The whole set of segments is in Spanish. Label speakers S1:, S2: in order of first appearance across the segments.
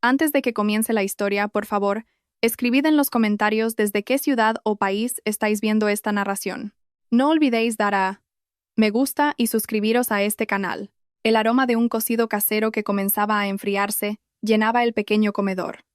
S1: Antes de que comience la historia, por favor, escribid en los comentarios desde qué ciudad o país estáis viendo esta narración. No olvidéis dar a me gusta y suscribiros a este canal. El aroma de un cocido casero que comenzaba a enfriarse llenaba el pequeño comedor.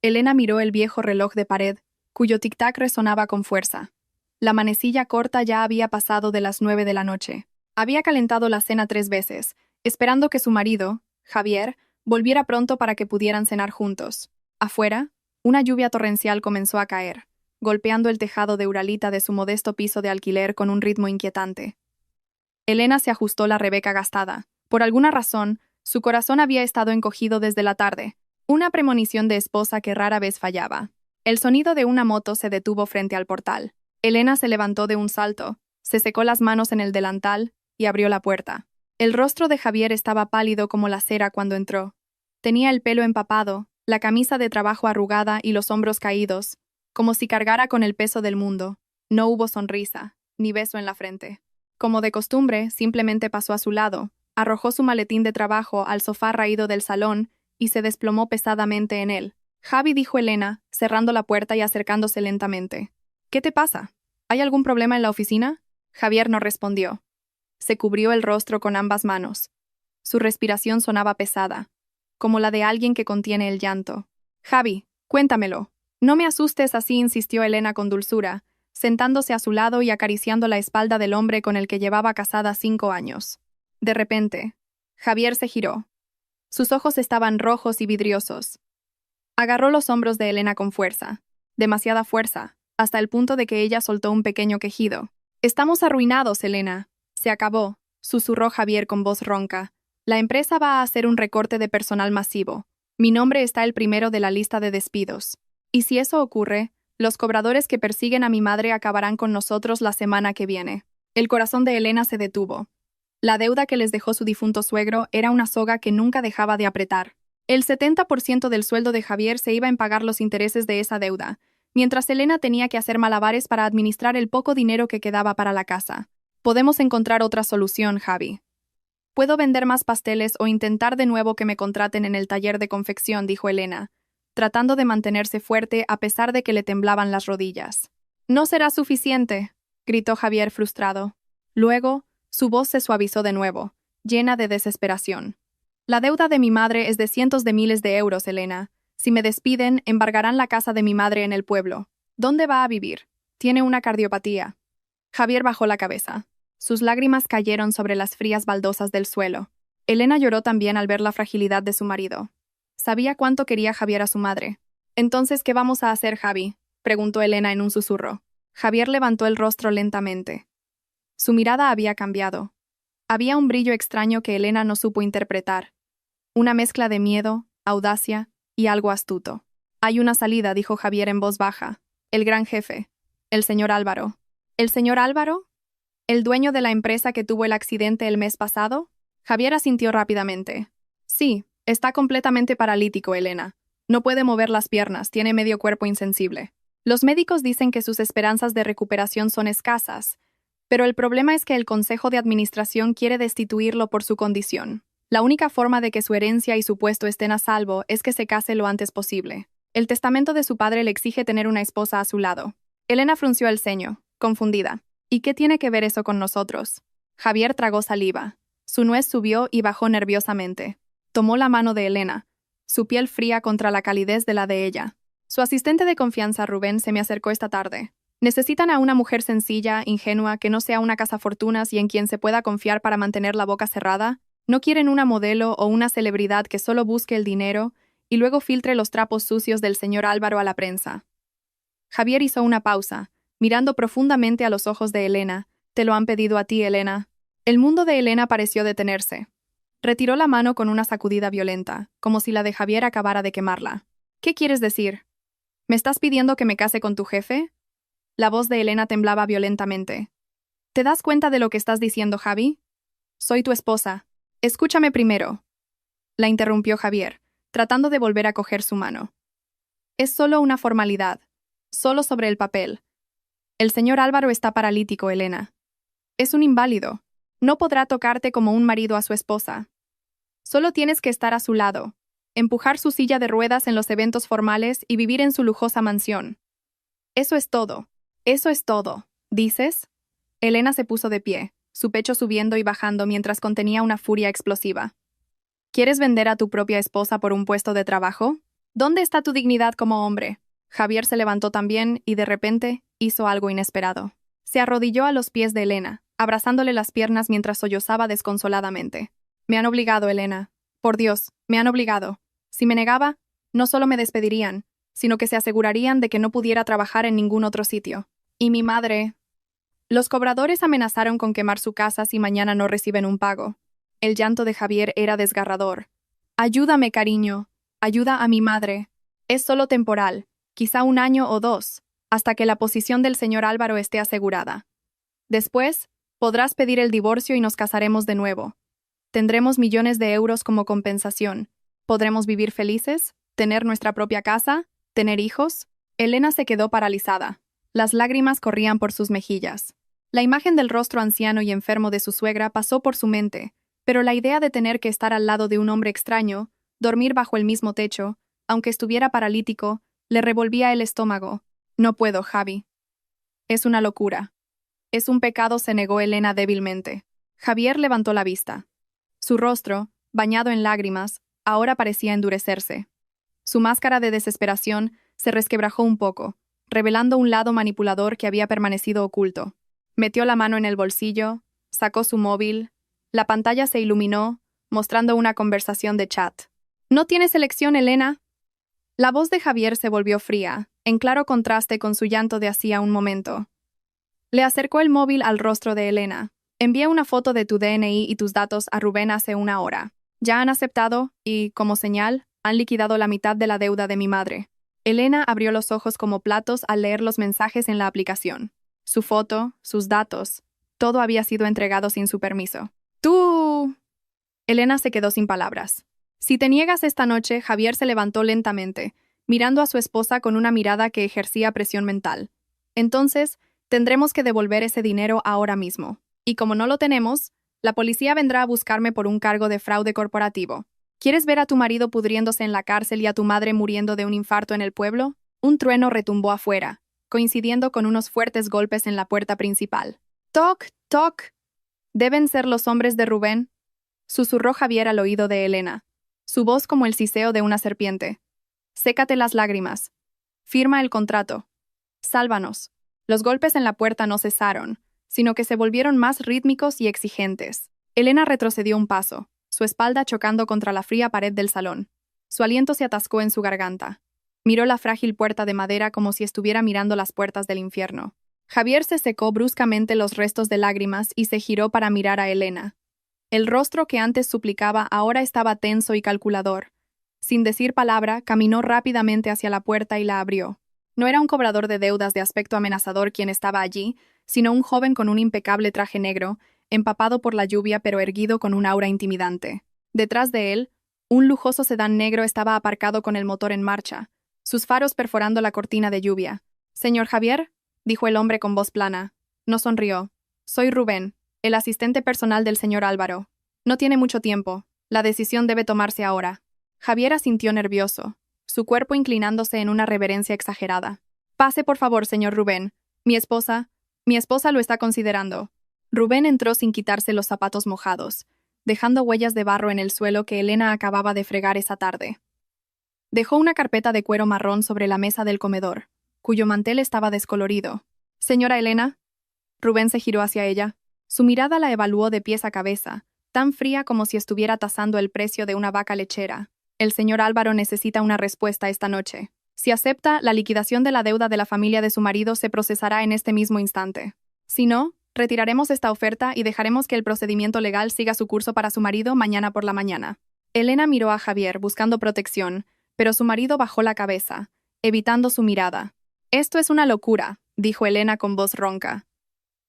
S1: Elena miró el viejo reloj de pared, cuyo tic-tac resonaba con fuerza. La manecilla corta ya había pasado de las 9 de la noche. Había calentado la cena 3 veces, esperando que su marido, Javier, volviera pronto para que pudieran cenar juntos. Afuera, una lluvia torrencial comenzó a caer, golpeando el tejado de uralita de su modesto piso de alquiler con un ritmo inquietante. Elena se ajustó la rebeca gastada. Por alguna razón, su corazón había estado encogido desde la tarde, una premonición de esposa que rara vez fallaba. El sonido de una moto se detuvo frente al portal. Elena se levantó de un salto, se secó las manos en el delantal y abrió la puerta. El rostro de Javier estaba pálido como la cera cuando entró. Tenía el pelo empapado, la camisa de trabajo arrugada y los hombros caídos, como si cargara con el peso del mundo. No hubo sonrisa, ni beso en la frente. Como de costumbre, simplemente pasó a su lado, arrojó su maletín de trabajo al sofá raído del salón y se desplomó pesadamente en él. Javi, dijo Elena, cerrando la puerta y acercándose lentamente. ¿Qué te pasa? ¿Hay algún problema en la oficina? Javier no respondió. Se cubrió el rostro con ambas manos. Su respiración sonaba pesada, como la de alguien que contiene el llanto. Javi, cuéntamelo. No me asustes así, insistió Elena con dulzura, sentándose a su lado y acariciando la espalda del hombre con el que llevaba casada 5 años. De repente, Javier se giró. Sus ojos estaban rojos y vidriosos. Agarró los hombros de Elena con fuerza, demasiada fuerza, hasta el punto de que ella soltó un pequeño quejido. Estamos arruinados, Elena. Se acabó, susurró Javier con voz ronca. La empresa va a hacer un recorte de personal masivo. Mi nombre está el primero de la lista de despidos. Y si eso ocurre, los cobradores que persiguen a mi madre acabarán con nosotros la semana que viene. El corazón de Elena se detuvo. La deuda que les dejó su difunto suegro era una soga que nunca dejaba de apretar. El 70% del sueldo de Javier se iba en pagar los intereses de esa deuda, mientras Elena tenía que hacer malabares para administrar el poco dinero que quedaba para la casa. Podemos encontrar otra solución, Javi. Puedo vender más pasteles o intentar de nuevo que me contraten en el taller de confección, dijo Elena, tratando de mantenerse fuerte a pesar de que le temblaban las rodillas. No será suficiente, gritó Javier frustrado. Luego, su voz se suavizó de nuevo, llena de desesperación. La deuda de mi madre es de cientos de miles de euros, Elena. Si me despiden, embargarán la casa de mi madre en el pueblo. ¿Dónde va a vivir? Tiene una cardiopatía. Javier bajó la cabeza. Sus lágrimas cayeron sobre las frías baldosas del suelo. Elena lloró también al ver la fragilidad de su marido. Sabía cuánto quería Javier a su madre. «Entonces, ¿qué vamos a hacer, Javi?», preguntó Elena en un susurro. Javier levantó el rostro lentamente. Su mirada había cambiado. Había un brillo extraño que Elena no supo interpretar. Una mezcla de miedo, audacia y algo astuto. «Hay una salida», dijo Javier en voz baja. «El gran jefe. El señor Álvaro». «¿El señor Álvaro? ¿El dueño de la empresa que tuvo el accidente el mes pasado?». Javier asintió rápidamente. «Sí, está completamente paralítico, Elena. No puede mover las piernas, tiene medio cuerpo insensible. Los médicos dicen que sus esperanzas de recuperación son escasas, pero el problema es que el Consejo de Administración quiere destituirlo por su condición. La única forma de que su herencia y su puesto estén a salvo es que se case lo antes posible. El testamento de su padre le exige tener una esposa a su lado». Elena frunció el ceño, confundida. «¿Y qué tiene que ver eso con nosotros?». Javier tragó saliva. Su nuez subió y bajó nerviosamente. Tomó la mano de Elena, su piel fría contra la calidez de la de ella. «Su asistente de confianza, Rubén, se me acercó esta tarde. Necesitan a una mujer sencilla, ingenua, que no sea una cazafortunas y en quien se pueda confiar para mantener la boca cerrada. No quieren una modelo o una celebridad que solo busque el dinero y luego filtre los trapos sucios del señor Álvaro a la prensa». Javier hizo una pausa, mirando profundamente a los ojos de Elena. «¿Te lo han pedido a ti, Elena?». El mundo de Elena pareció detenerse. Retiró la mano con una sacudida violenta, como si la de Javier acabara de quemarla. «¿Qué quieres decir? ¿Me estás pidiendo que me case con tu jefe?». La voz de Elena temblaba violentamente. «¿Te das cuenta de lo que estás diciendo, Javi? Soy tu esposa. Escúchame primero», la interrumpió Javier, tratando de volver a coger su mano. «Es solo una formalidad, solo sobre el papel. El señor Álvaro está paralítico, Elena. Es un inválido. No podrá tocarte como un marido a su esposa. Solo tienes que estar a su lado, empujar su silla de ruedas en los eventos formales y vivir en su lujosa mansión. Eso es todo. Eso es todo. ¿Dices? Elena se puso de pie, su pecho subiendo y bajando mientras contenía una furia explosiva. ¿Quieres vender a tu propia esposa por un puesto de trabajo? ¿Dónde está tu dignidad como hombre? Javier se levantó también y, de repente, hizo algo inesperado. Se arrodilló a los pies de Elena, abrazándole las piernas mientras sollozaba desconsoladamente. Me han obligado, Elena. Por Dios, me han obligado. Si me negaba, no solo me despedirían, sino que se asegurarían de que no pudiera trabajar en ningún otro sitio. Y mi madre... Los cobradores amenazaron con quemar su casa si mañana no reciben un pago. El llanto de Javier era desgarrador. Ayúdame, cariño. Ayuda a mi madre. Es solo temporal, quizá 1 año o 2, hasta que la posición del señor Álvaro esté asegurada. Después, podrás pedir el divorcio y nos casaremos de nuevo. Tendremos millones de euros como compensación. Podremos vivir felices, tener nuestra propia casa, tener hijos. Elena se quedó paralizada. Las lágrimas corrían por sus mejillas. La imagen del rostro anciano y enfermo de su suegra pasó por su mente, pero la idea de tener que estar al lado de un hombre extraño, dormir bajo el mismo techo, aunque estuviera paralítico, le revolvía el estómago. No puedo, Javi. Es una locura. Es un pecado, se negó Elena débilmente. Javier levantó la vista. Su rostro, bañado en lágrimas, ahora parecía endurecerse. Su máscara de desesperación se resquebrajó un poco, revelando un lado manipulador que había permanecido oculto. Metió la mano en el bolsillo, sacó su móvil. La pantalla se iluminó, mostrando una conversación de chat. ¿No tienes elección, Elena? La voz de Javier se volvió fría, en claro contraste con su llanto de hacía un momento. Le acercó el móvil al rostro de Elena. Envié una foto de tu DNI y tus datos a Rubén hace 1 hora. Ya han aceptado y, como señal, han liquidado la mitad de la deuda de mi madre. Elena abrió los ojos como platos al leer los mensajes en la aplicación. Su foto, sus datos, todo había sido entregado sin su permiso. ¡Tú! Elena se quedó sin palabras. Si te niegas esta noche, Javier se levantó lentamente, mirando a su esposa con una mirada que ejercía presión mental. Entonces, tendremos que devolver ese dinero ahora mismo. Y como no lo tenemos, la policía vendrá a buscarme por un cargo de fraude corporativo. ¿Quieres ver a tu marido pudriéndose en la cárcel y a tu madre muriendo de un infarto en el pueblo? Un trueno retumbó afuera, coincidiendo con unos fuertes golpes en la puerta principal. ¡Toc, toc! ¿Deben ser los hombres de Rubén?, susurró Javier al oído de Elena, su voz como el siseo de una serpiente. Sécate las lágrimas. Firma el contrato. Sálvanos. Los golpes en la puerta no cesaron, sino que se volvieron más rítmicos y exigentes. Elena retrocedió un paso, su espalda chocando contra la fría pared del salón. Su aliento se atascó en su garganta. Miró la frágil puerta de madera como si estuviera mirando las puertas del infierno. Javier se secó bruscamente los restos de lágrimas y se giró para mirar a Elena. El rostro que antes suplicaba ahora estaba tenso y calculador. Sin decir palabra, caminó rápidamente hacia la puerta y la abrió. No era un cobrador de deudas de aspecto amenazador quien estaba allí, sino un joven con un impecable traje negro, empapado por la lluvia pero erguido con un aura intimidante. Detrás de él, un lujoso sedán negro estaba aparcado con el motor en marcha, sus faros perforando la cortina de lluvia. «Señor Javier», dijo el hombre con voz plana. No sonrió. «Soy Rubén, el asistente personal del señor Álvaro. No tiene mucho tiempo. La decisión debe tomarse ahora». Javier asintió nervioso, su cuerpo inclinándose en una reverencia exagerada. «Pase, por favor, señor Rubén. Mi esposa lo está considerando». Rubén entró sin quitarse los zapatos mojados, dejando huellas de barro en el suelo que Elena acababa de fregar esa tarde. Dejó una carpeta de cuero marrón sobre la mesa del comedor, cuyo mantel estaba descolorido. «Señora Elena». Rubén se giró hacia ella. Su mirada la evaluó de pies a cabeza, tan fría como si estuviera tasando el precio de una vaca lechera. «El señor Álvaro necesita una respuesta esta noche. Si acepta, la liquidación de la deuda de la familia de su marido se procesará en este mismo instante. Si no, retiraremos esta oferta y dejaremos que el procedimiento legal siga su curso para su marido mañana por la mañana». Elena miró a Javier buscando protección, pero su marido bajó la cabeza, evitando su mirada. «Esto es una locura», dijo Elena con voz ronca.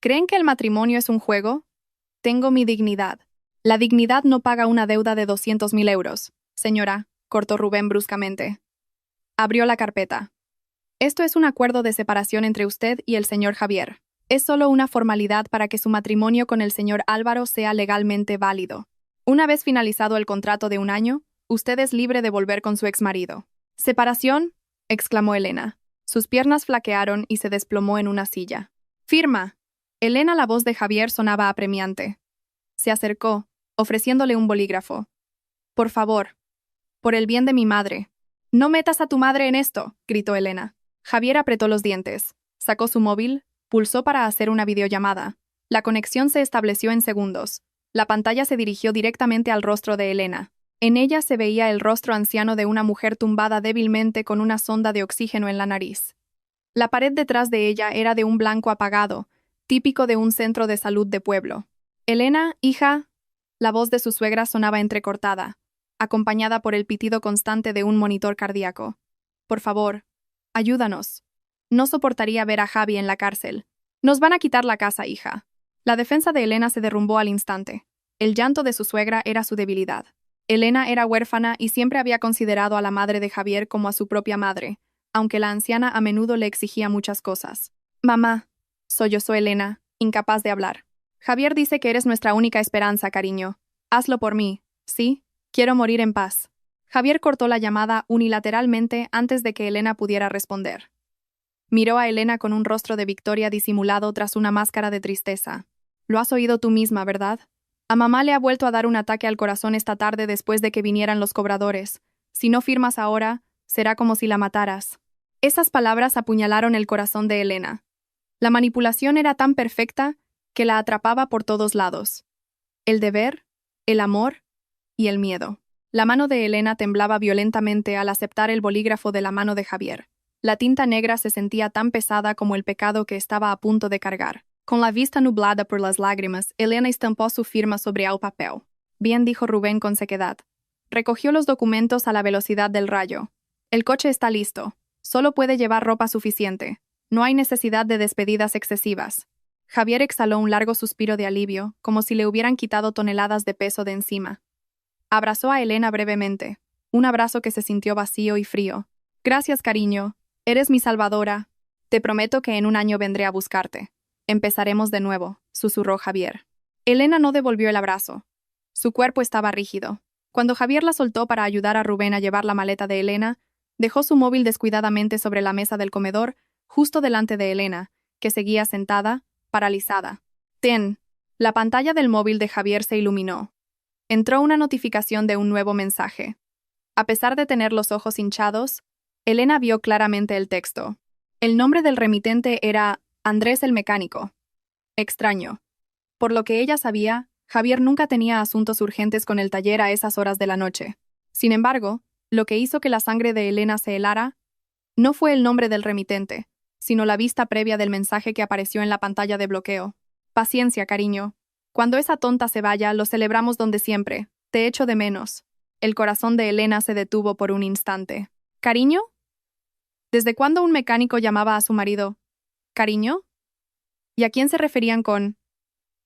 S1: «¿Creen que el matrimonio es un juego? Tengo mi dignidad. La dignidad no paga una deuda de 200.000 euros. Señora», cortó Rubén bruscamente. Abrió la carpeta. «Esto es un acuerdo de separación entre usted y el señor Javier. Es solo una formalidad para que su matrimonio con el señor Álvaro sea legalmente válido. Una vez finalizado el contrato de 1 año, Usted es libre de volver con su exmarido. ¿Separación? Exclamó Elena. Sus piernas flaquearon y se desplomó en una silla. Firma. Elena, la voz de Javier sonaba apremiante. Se acercó, ofreciéndole un bolígrafo. Por favor. Por el bien de mi madre. No metas a tu madre en esto, gritó Elena. Javier apretó los dientes. Sacó su móvil, pulsó para hacer una videollamada. La conexión se estableció en segundos. La pantalla se dirigió directamente al rostro de Elena. En ella se veía el rostro anciano de una mujer tumbada débilmente con una sonda de oxígeno en la nariz. La pared detrás de ella era de un blanco apagado, típico de un centro de salud de pueblo. Elena, hija. La voz de su suegra sonaba entrecortada, acompañada por el pitido constante de un monitor cardíaco. Por favor, ayúdanos. No soportaría ver a Javi en la cárcel. Nos van a quitar la casa, hija. La defensa de Elena se derrumbó al instante. El llanto de su suegra era su debilidad. Elena era huérfana y siempre había considerado a la madre de Javier como a su propia madre, aunque la anciana a menudo le exigía muchas cosas. Mamá, sollozó Elena, incapaz de hablar. Javier dice que eres nuestra única esperanza, cariño. Hazlo por mí, ¿sí? Quiero morir en paz. Javier cortó la llamada unilateralmente antes de que Elena pudiera responder. Miró a Elena con un rostro de victoria disimulado tras una máscara de tristeza. Lo has oído tú misma, ¿verdad? A mamá le ha vuelto a dar un ataque al corazón esta tarde después de que vinieran los cobradores. Si no firmas ahora, será como si la mataras. Esas palabras apuñalaron el corazón de Elena. La manipulación era tan perfecta que la atrapaba por todos lados. El deber, el amor y el miedo. La mano de Elena temblaba violentamente al aceptar el bolígrafo de la mano de Javier. La tinta negra se sentía tan pesada como el pecado que estaba a punto de cargar. Con la vista nublada por las lágrimas, Elena estampó su firma sobre el papel. Bien, dijo Rubén con sequedad. Recogió los documentos a la velocidad del rayo. El coche está listo. Solo puede llevar ropa suficiente. No hay necesidad de despedidas excesivas. Javier exhaló un largo suspiro de alivio, como si le hubieran quitado toneladas de peso de encima. Abrazó a Elena brevemente, un abrazo que se sintió vacío y frío. Gracias, cariño. Eres mi salvadora. Te prometo que en un año vendré a buscarte. Empezaremos de nuevo, susurró Javier. Elena no devolvió el abrazo. Su cuerpo estaba rígido. Cuando Javier la soltó para ayudar a Rubén a llevar la maleta de Elena, dejó su móvil descuidadamente sobre la mesa del comedor, justo delante de Elena, que seguía sentada, paralizada. Ten. La pantalla del móvil de Javier se iluminó. Entró una notificación de un nuevo mensaje. A pesar de tener los ojos hinchados, Elena vio claramente el texto. El nombre del remitente era Andrés el mecánico. Extraño. Por lo que ella sabía, Javier nunca tenía asuntos urgentes con el taller a esas horas de la noche. Sin embargo, lo que hizo que la sangre de Elena se helara no fue el nombre del remitente, sino la vista previa del mensaje que apareció en la pantalla de bloqueo. Paciencia, cariño. Cuando esa tonta se vaya, lo celebramos donde siempre. Te echo de menos. El corazón de Elena se detuvo por un instante. ¿Cariño? ¿Desde cuándo un mecánico llamaba a su marido cariño? ¿Y a quién se referían con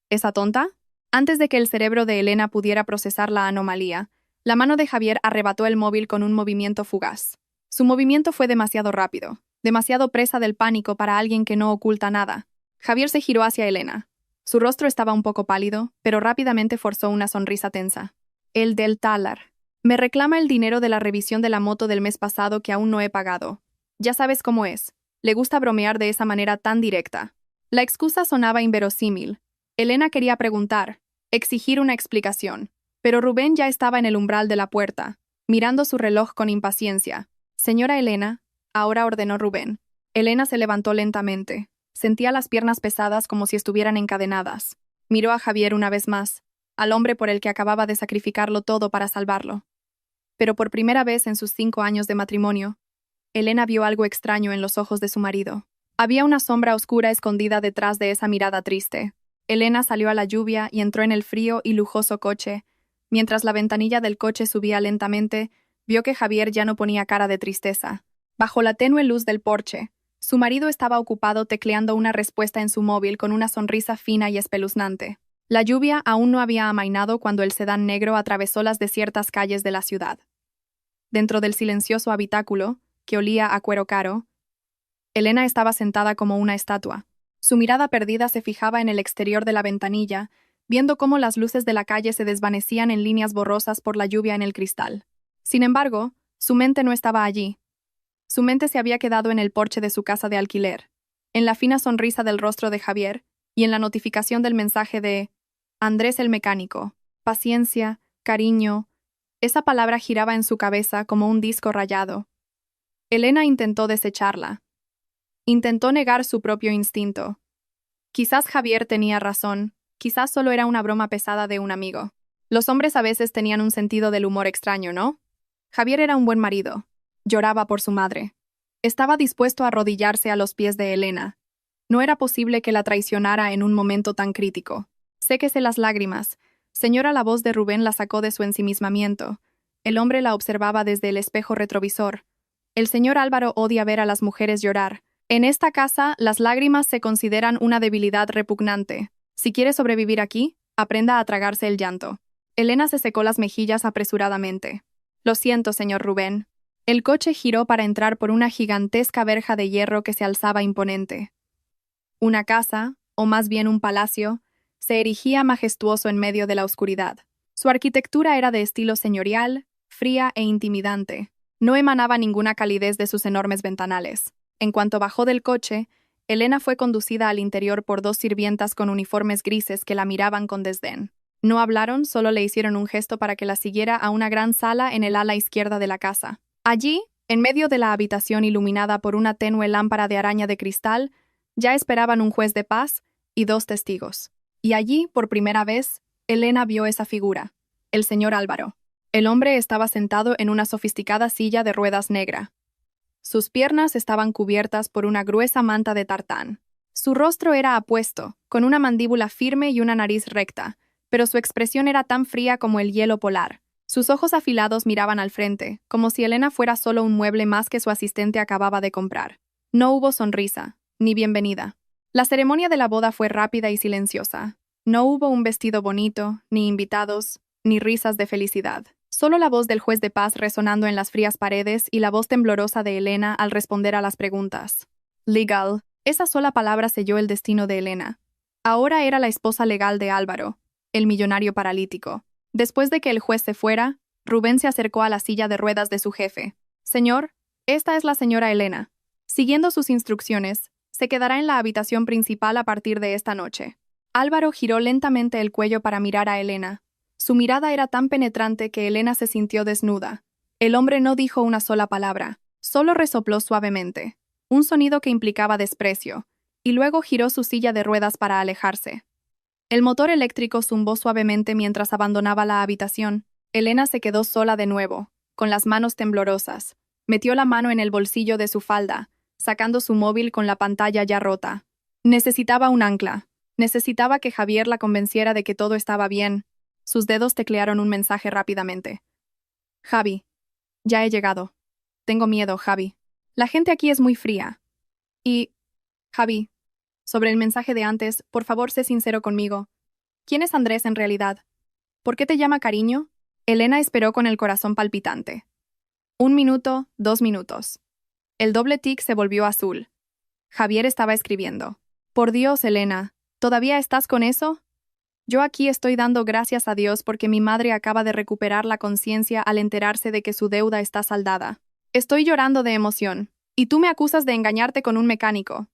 S1: esa tonta? Antes de que el cerebro de Elena pudiera procesar la anomalía, la mano de Javier arrebató el móvil con un movimiento fugaz. Su movimiento fue demasiado rápido, demasiado presa del pánico para alguien que no oculta nada. Javier se giró hacia Elena. Su rostro estaba un poco pálido, pero rápidamente forzó una sonrisa tensa. El del talar. Me reclama el dinero de la revisión de la moto del mes pasado que aún no he pagado. Ya sabes cómo es. Le gusta bromear de esa manera tan directa. La excusa sonaba inverosímil. Elena quería preguntar, exigir una explicación, pero Rubén ya estaba en el umbral de la puerta, mirando su reloj con impaciencia. Señora Elena, ahora ordenó Rubén. Elena se levantó lentamente. Sentía las piernas pesadas como si estuvieran encadenadas. Miró a Javier una vez más, al hombre por el que acababa de sacrificarlo todo para salvarlo. Pero por primera vez en sus 5 años de matrimonio, Elena vio algo extraño en los ojos de su marido. Había una sombra oscura escondida detrás de esa mirada triste. Elena salió a la lluvia y entró en el frío y lujoso coche. Mientras la ventanilla del coche subía lentamente, vio que Javier ya no ponía cara de tristeza. Bajo la tenue luz del porche, su marido estaba ocupado tecleando una respuesta en su móvil con una sonrisa fina y espeluznante. La lluvia aún no había amainado cuando el sedán negro atravesó las desiertas calles de la ciudad. Dentro del silencioso habitáculo, que olía a cuero caro, Elena estaba sentada como una estatua. Su mirada perdida se fijaba en el exterior de la ventanilla, viendo cómo las luces de la calle se desvanecían en líneas borrosas por la lluvia en el cristal. Sin embargo, su mente no estaba allí. Su mente se había quedado en el porche de su casa de alquiler, en la fina sonrisa del rostro de Javier y en la notificación del mensaje de Andrés el mecánico. Paciencia, cariño. Esa palabra giraba en su cabeza como un disco rayado. Elena intentó desecharla. Intentó negar su propio instinto. Quizás Javier tenía razón, quizás solo era una broma pesada de un amigo. Los hombres a veces tenían un sentido del humor extraño, ¿no? Javier era un buen marido. Lloraba por su madre. Estaba dispuesto a arrodillarse a los pies de Elena. No era posible que la traicionara en un momento tan crítico. Séquese las lágrimas. Señora, la voz de Rubén la sacó de su ensimismamiento. El hombre la observaba desde el espejo retrovisor. El señor Álvaro odia ver a las mujeres llorar. En esta casa, las lágrimas se consideran una debilidad repugnante. Si quiere sobrevivir aquí, aprenda a tragarse el llanto. Elena se secó las mejillas apresuradamente. Lo siento, señor Rubén. El coche giró para entrar por una gigantesca verja de hierro que se alzaba imponente. Una casa, o más bien un palacio, se erigía majestuoso en medio de la oscuridad. Su arquitectura era de estilo señorial, fría e intimidante. No emanaba ninguna calidez de sus enormes ventanales. En cuanto bajó del coche, Elena fue conducida al interior por dos sirvientas con uniformes grises que la miraban con desdén. No hablaron, solo le hicieron un gesto para que la siguiera a una gran sala en el ala izquierda de la casa. Allí, en medio de la habitación iluminada por una tenue lámpara de araña de cristal, ya esperaban un juez de paz y dos testigos. Y allí, por primera vez, Elena vio esa figura, el señor Álvaro. El hombre estaba sentado en una sofisticada silla de ruedas negra. Sus piernas estaban cubiertas por una gruesa manta de tartán. Su rostro era apuesto, con una mandíbula firme y una nariz recta, pero su expresión era tan fría como el hielo polar. Sus ojos afilados miraban al frente, como si Elena fuera solo un mueble más que su asistente acababa de comprar. No hubo sonrisa, ni bienvenida. La ceremonia de la boda fue rápida y silenciosa. No hubo un vestido bonito, ni invitados, ni risas de felicidad. Solo la voz del juez de paz resonando en las frías paredes y la voz temblorosa de Elena al responder a las preguntas. Legal. Esa sola palabra selló el destino de Elena. Ahora era la esposa legal de Álvaro, el millonario paralítico. Después de que el juez se fuera, Rubén se acercó a la silla de ruedas de su jefe. Señor, esta es la señora Elena. Siguiendo sus instrucciones, se quedará en la habitación principal a partir de esta noche. Álvaro giró lentamente el cuello para mirar a Elena. Su mirada era tan penetrante que Elena se sintió desnuda. El hombre no dijo una sola palabra, solo resopló suavemente, un sonido que implicaba desprecio, y luego giró su silla de ruedas para alejarse. El motor eléctrico zumbó suavemente mientras abandonaba la habitación. Elena se quedó sola de nuevo, con las manos temblorosas. Metió la mano en el bolsillo de su falda, sacando su móvil con la pantalla ya rota. Necesitaba un ancla. Necesitaba que Javier la convenciera de que todo estaba bien. Sus dedos teclearon un mensaje rápidamente. Javi. Ya he llegado. Tengo miedo, Javi. La gente aquí es muy fría. Y... Javi. Sobre el mensaje de antes, por favor, sé sincero conmigo. ¿Quién es Andrés en realidad? ¿Por qué te llama cariño? Elena esperó con el corazón palpitante. 1 minuto, 2 minutos. El doble tic se volvió azul. Javier estaba escribiendo. Por Dios, Elena, ¿todavía estás con eso? Yo aquí estoy dando gracias a Dios porque mi madre acaba de recuperar la conciencia al enterarse de que su deuda está saldada. Estoy llorando de emoción. Y tú me acusas de engañarte con un mecánico.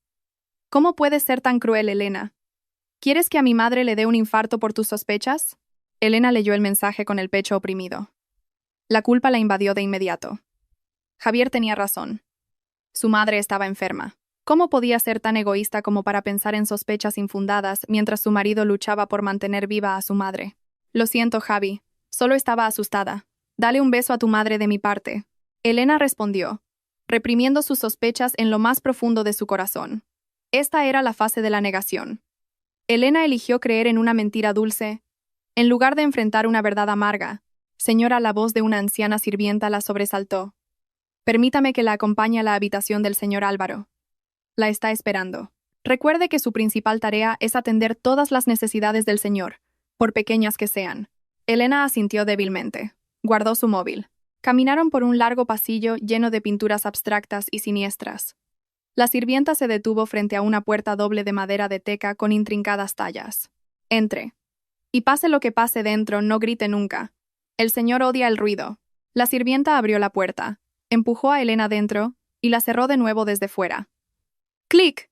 S1: ¿Cómo puedes ser tan cruel, Elena? ¿Quieres que a mi madre le dé un infarto por tus sospechas? Elena leyó el mensaje con el pecho oprimido. La culpa la invadió de inmediato. Javier tenía razón. Su madre estaba enferma. ¿Cómo podía ser tan egoísta como para pensar en sospechas infundadas mientras su marido luchaba por mantener viva a su madre? Lo siento, Javi. Solo estaba asustada. Dale un beso a tu madre de mi parte. Elena respondió, reprimiendo sus sospechas en lo más profundo de su corazón. Esta era la fase de la negación. Elena eligió creer en una mentira dulce, en lugar de enfrentar una verdad amarga. Señora, la voz de una anciana sirvienta la sobresaltó. Permítame que la acompañe a la habitación del señor Álvaro. La está esperando. Recuerde que su principal tarea es atender todas las necesidades del señor, por pequeñas que sean. Elena asintió débilmente. Guardó su móvil. Caminaron por un largo pasillo lleno de pinturas abstractas y siniestras. La sirvienta se detuvo frente a una puerta doble de madera de teca con intrincadas tallas. Entre. Y pase lo que pase dentro, no grite nunca. El señor odia el ruido. La sirvienta abrió la puerta, empujó a Elena dentro y la cerró de nuevo desde fuera. ¡Clic!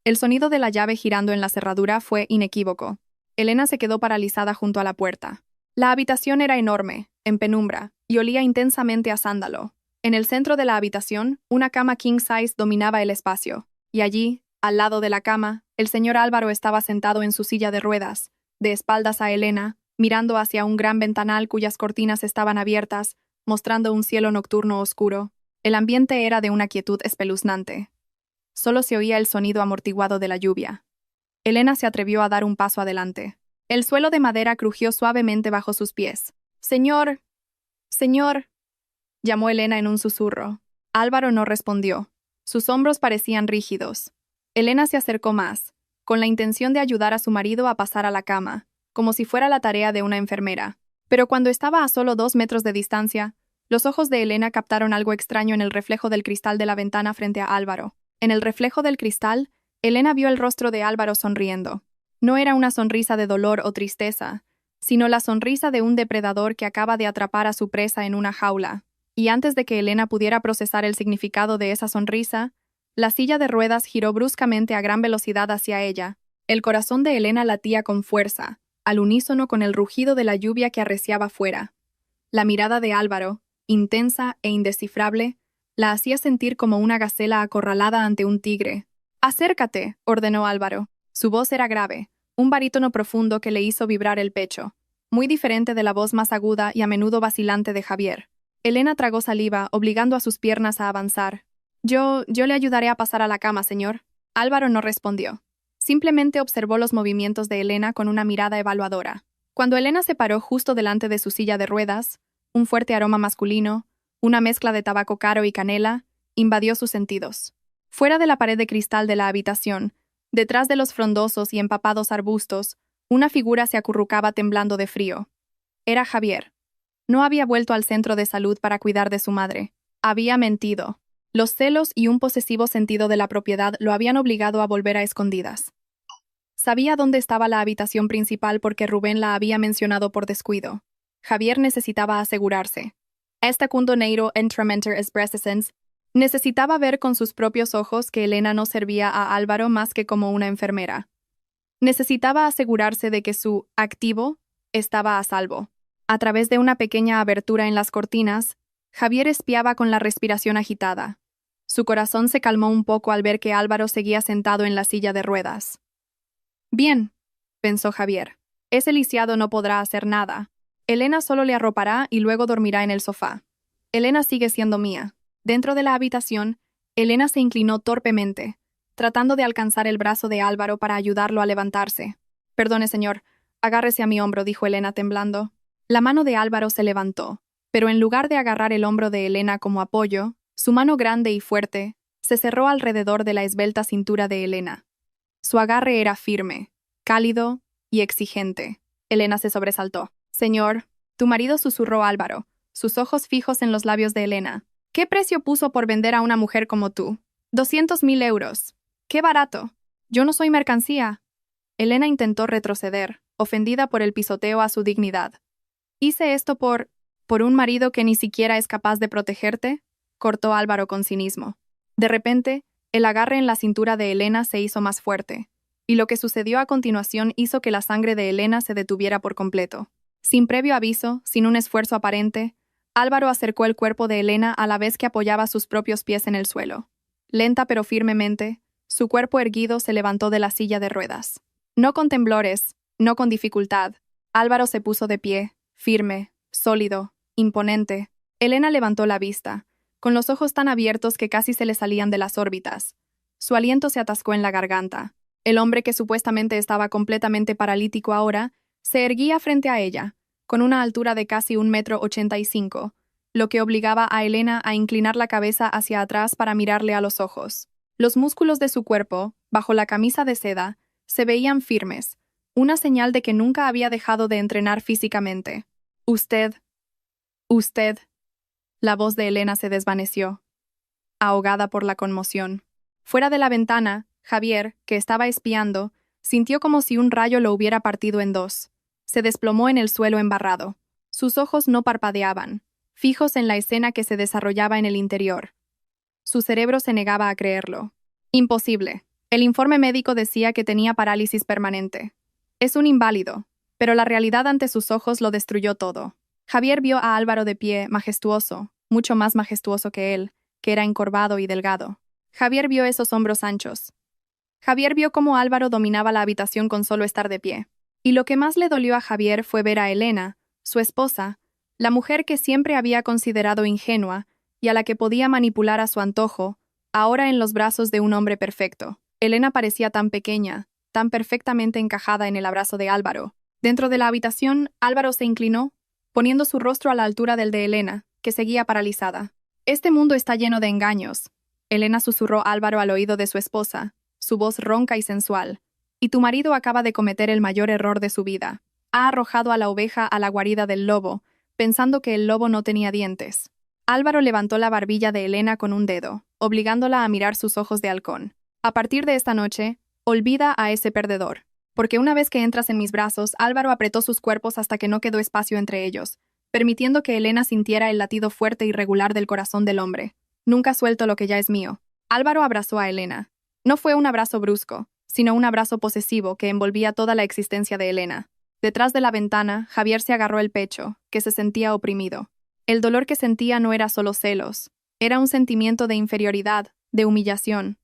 S1: El sonido de la llave girando en la cerradura fue inequívoco. Elena se quedó paralizada junto a la puerta. La habitación era enorme, en penumbra, y olía intensamente a sándalo. En el centro de la habitación, una cama king size dominaba el espacio, y allí, al lado de la cama, el señor Álvaro estaba sentado en su silla de ruedas, de espaldas a Elena, mirando hacia un gran ventanal cuyas cortinas estaban abiertas, mostrando un cielo nocturno oscuro. El ambiente era de una quietud espeluznante. Solo se oía el sonido amortiguado de la lluvia. Elena se atrevió a dar un paso adelante. El suelo de madera crujió suavemente bajo sus pies. «Señor, señor», llamó Elena en un susurro. Álvaro no respondió. Sus hombros parecían rígidos. Elena se acercó más, con la intención de ayudar a su marido a pasar a la cama, como si fuera la tarea de una enfermera. Pero cuando estaba a solo 2 metros de distancia, los ojos de Elena captaron algo extraño en el reflejo del cristal de la ventana frente a Álvaro. En el reflejo del cristal, Elena vio el rostro de Álvaro sonriendo. No era una sonrisa de dolor o tristeza, sino la sonrisa de un depredador que acaba de atrapar a su presa en una jaula. Y antes de que Elena pudiera procesar el significado de esa sonrisa, la silla de ruedas giró bruscamente a gran velocidad hacia ella. El corazón de Elena latía con fuerza, al unísono con el rugido de la lluvia que arreciaba fuera. La mirada de Álvaro, intensa e indescifrable, la hacía sentir como una gacela acorralada ante un tigre. «Acércate», ordenó Álvaro. Su voz era grave, un barítono profundo que le hizo vibrar el pecho, muy diferente de la voz más aguda y a menudo vacilante de Javier. Elena tragó saliva, obligando a sus piernas a avanzar. Yo le ayudaré a pasar a la cama, señor». Álvaro no respondió. Simplemente observó los movimientos de Elena con una mirada evaluadora. Cuando Elena se paró justo delante de su silla de ruedas, un fuerte aroma masculino, una mezcla de tabaco caro y canela, invadió sus sentidos. Fuera de la pared de cristal de la habitación, detrás de los frondosos y empapados arbustos, una figura se acurrucaba temblando de frío. Era Javier. No había vuelto al centro de salud para cuidar de su madre. Había mentido. Los celos y un posesivo sentido de la propiedad lo habían obligado a volver a escondidas. Sabía dónde estaba la habitación principal porque Rubén la había mencionado por descuido. Javier necesitaba asegurarse. Esta neiro entramentor es presence. Necesitaba ver con sus propios ojos que Elena no servía a Álvaro más que como una enfermera. Necesitaba asegurarse de que su activo estaba a salvo. A través de una pequeña abertura en las cortinas, Javier espiaba con la respiración agitada. Su corazón se calmó un poco al ver que Álvaro seguía sentado en la silla de ruedas. «Bien», pensó Javier. «Ese lisiado no podrá hacer nada. Elena solo le arropará y luego dormirá en el sofá. Elena sigue siendo mía». Dentro de la habitación, Elena se inclinó torpemente, tratando de alcanzar el brazo de Álvaro para ayudarlo a levantarse. «Perdone, señor. Agárrese a mi hombro», dijo Elena temblando. La mano de Álvaro se levantó, pero en lugar de agarrar el hombro de Elena como apoyo, su mano grande y fuerte se cerró alrededor de la esbelta cintura de Elena. Su agarre era firme, cálido y exigente. Elena se sobresaltó. «Señor», tu marido susurró Álvaro, sus ojos fijos en los labios de Elena. «¿Qué precio puso por vender a una mujer como tú? 200.000 euros. ¡Qué barato! Yo no soy mercancía». Elena intentó retroceder, ofendida por el pisoteo a su dignidad. «¿Hice esto por un marido que ni siquiera es capaz de protegerte?», cortó Álvaro con cinismo. De repente, el agarre en la cintura de Elena se hizo más fuerte, y lo que sucedió a continuación hizo que la sangre de Elena se detuviera por completo. Sin previo aviso, sin un esfuerzo aparente, Álvaro acercó el cuerpo de Elena a la vez que apoyaba sus propios pies en el suelo. Lenta pero firmemente, su cuerpo erguido se levantó de la silla de ruedas. No con temblores, no con dificultad, Álvaro se puso de pie, firme, sólido, imponente. Elena levantó la vista, con los ojos tan abiertos que casi se le salían de las órbitas. Su aliento se atascó en la garganta. El hombre que supuestamente estaba completamente paralítico ahora, se erguía frente a ella, con una altura de casi 1,85 m, lo que obligaba a Elena a inclinar la cabeza hacia atrás para mirarle a los ojos. Los músculos de su cuerpo, bajo la camisa de seda, se veían firmes, una señal de que nunca había dejado de entrenar físicamente. Usted. La voz de Elena se desvaneció, ahogada por la conmoción. Fuera de la ventana, Javier, que estaba espiando, sintió como si un rayo lo hubiera partido en dos. Se desplomó en el suelo embarrado. Sus ojos no parpadeaban. fijos en la escena que se desarrollaba en el interior. Su cerebro se negaba a creerlo. Imposible. El informe médico decía que tenía parálisis permanente. Es un inválido, pero la realidad ante sus ojos lo destruyó todo. Javier vio a Álvaro de pie, majestuoso, mucho más majestuoso que él, que era encorvado y delgado. Javier vio esos hombros anchos. Javier vio cómo Álvaro dominaba la habitación con solo estar de pie. Y lo que más le dolió a Javier fue ver a Elena, su esposa, la mujer que siempre había considerado ingenua y a la que podía manipular a su antojo, ahora en los brazos de un hombre perfecto. Elena parecía tan pequeña, tan perfectamente encajada en el abrazo de Álvaro. Dentro de la habitación, Álvaro se inclinó, poniendo su rostro a la altura del de Elena, que seguía paralizada. «Este mundo está lleno de engaños», Elena susurró Álvaro al oído de su esposa, su voz ronca y sensual. «Y tu marido acaba de cometer el mayor error de su vida. Ha arrojado a la oveja a la guarida del lobo, pensando que el lobo no tenía dientes». Álvaro levantó la barbilla de Elena con un dedo, obligándola a mirar sus ojos de halcón. «A partir de esta noche, olvida a ese perdedor. Porque una vez que entras en mis brazos, Álvaro apretó sus cuerpos hasta que no quedó espacio entre ellos, permitiendo que Elena sintiera el latido fuerte y regular del corazón del hombre. «Nunca suelto lo que ya es mío». Álvaro abrazó a Elena. No fue un abrazo brusco, sino un abrazo posesivo que envolvía toda la existencia de Elena. Detrás de la ventana, Javier se agarró el pecho, que se sentía oprimido. El dolor que sentía no era solo celos, era un sentimiento de inferioridad, de humillación.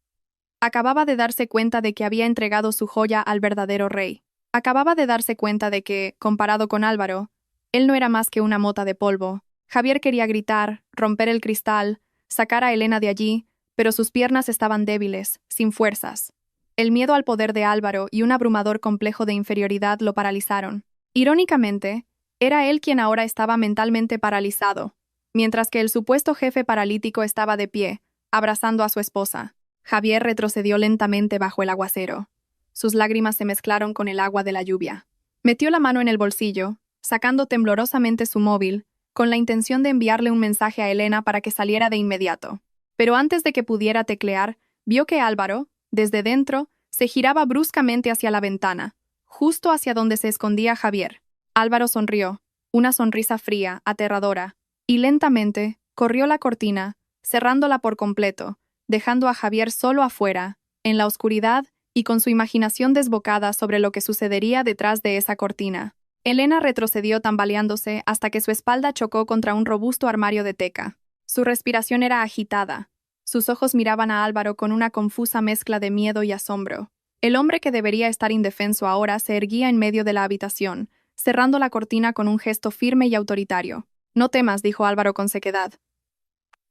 S1: Acababa de darse cuenta de que había entregado su joya al verdadero rey. Acababa de darse cuenta de que, comparado con Álvaro, él no era más que una mota de polvo. Javier quería gritar, romper el cristal, sacar a Elena de allí, pero sus piernas estaban débiles, sin fuerzas. El miedo al poder de Álvaro y un abrumador complejo de inferioridad lo paralizaron. Irónicamente, era él quien ahora estaba mentalmente paralizado, mientras que el supuesto jefe paralítico estaba de pie, abrazando a su esposa. Javier retrocedió lentamente bajo el aguacero. Sus lágrimas se mezclaron con el agua de la lluvia. Metió la mano en el bolsillo, sacando temblorosamente su móvil, con la intención de enviarle un mensaje a Elena para que saliera de inmediato. Pero antes de que pudiera teclear, vio que Álvaro, desde dentro, se giraba bruscamente hacia la ventana, justo hacia donde se escondía Javier. Álvaro sonrió, una sonrisa fría, aterradora, y lentamente corrió la cortina, cerrándola por completo, dejando a Javier solo afuera, en la oscuridad y con su imaginación desbocada sobre lo que sucedería detrás de esa cortina. Elena retrocedió tambaleándose hasta que su espalda chocó contra un robusto armario de teca. Su respiración era agitada. Sus ojos miraban a Álvaro con una confusa mezcla de miedo y asombro. El hombre que debería estar indefenso ahora se erguía en medio de la habitación, cerrando la cortina con un gesto firme y autoritario. «No temas», dijo Álvaro con sequedad.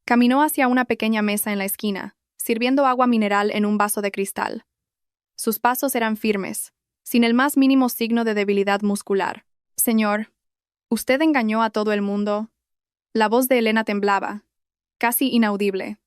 S1: Caminó hacia una pequeña mesa en la esquina, sirviendo agua mineral en un vaso de cristal. Sus pasos eran firmes, sin el más mínimo signo de debilidad muscular. «Señor, usted engañó a todo el mundo». La voz de Elena temblaba, casi inaudible.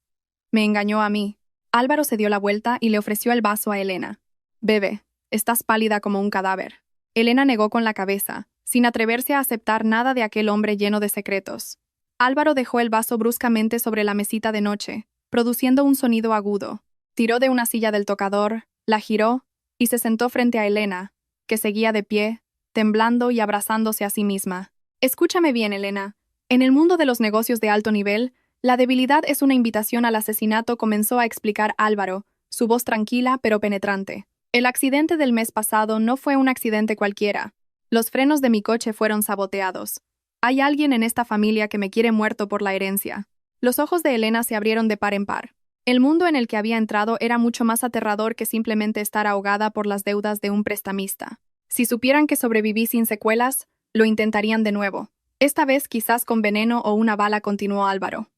S1: «Me engañó a mí». Álvaro se dio la vuelta y le ofreció el vaso a Elena. «Bebe, estás pálida como un cadáver». Elena negó con la cabeza, sin atreverse a aceptar nada de aquel hombre lleno de secretos. Álvaro dejó el vaso bruscamente sobre la mesita de noche, produciendo un sonido agudo. Tiró de una silla del tocador, la giró y se sentó frente a Elena, que seguía de pie, temblando y abrazándose a sí misma. «Escúchame bien, Elena. En el mundo de los negocios de alto nivel, la debilidad es una invitación al asesinato», comenzó a explicar Álvaro, su voz tranquila pero penetrante. «El accidente del mes pasado no fue un accidente cualquiera. Los frenos de mi coche fueron saboteados. Hay alguien en esta familia que me quiere muerto por la herencia». Los ojos de Elena se abrieron de par en par. El mundo en el que había entrado era mucho más aterrador que simplemente estar ahogada por las deudas de un prestamista. Si supieran que sobreviví sin secuelas, lo intentarían de nuevo. Esta vez quizás con veneno o una bala, continuó Álvaro.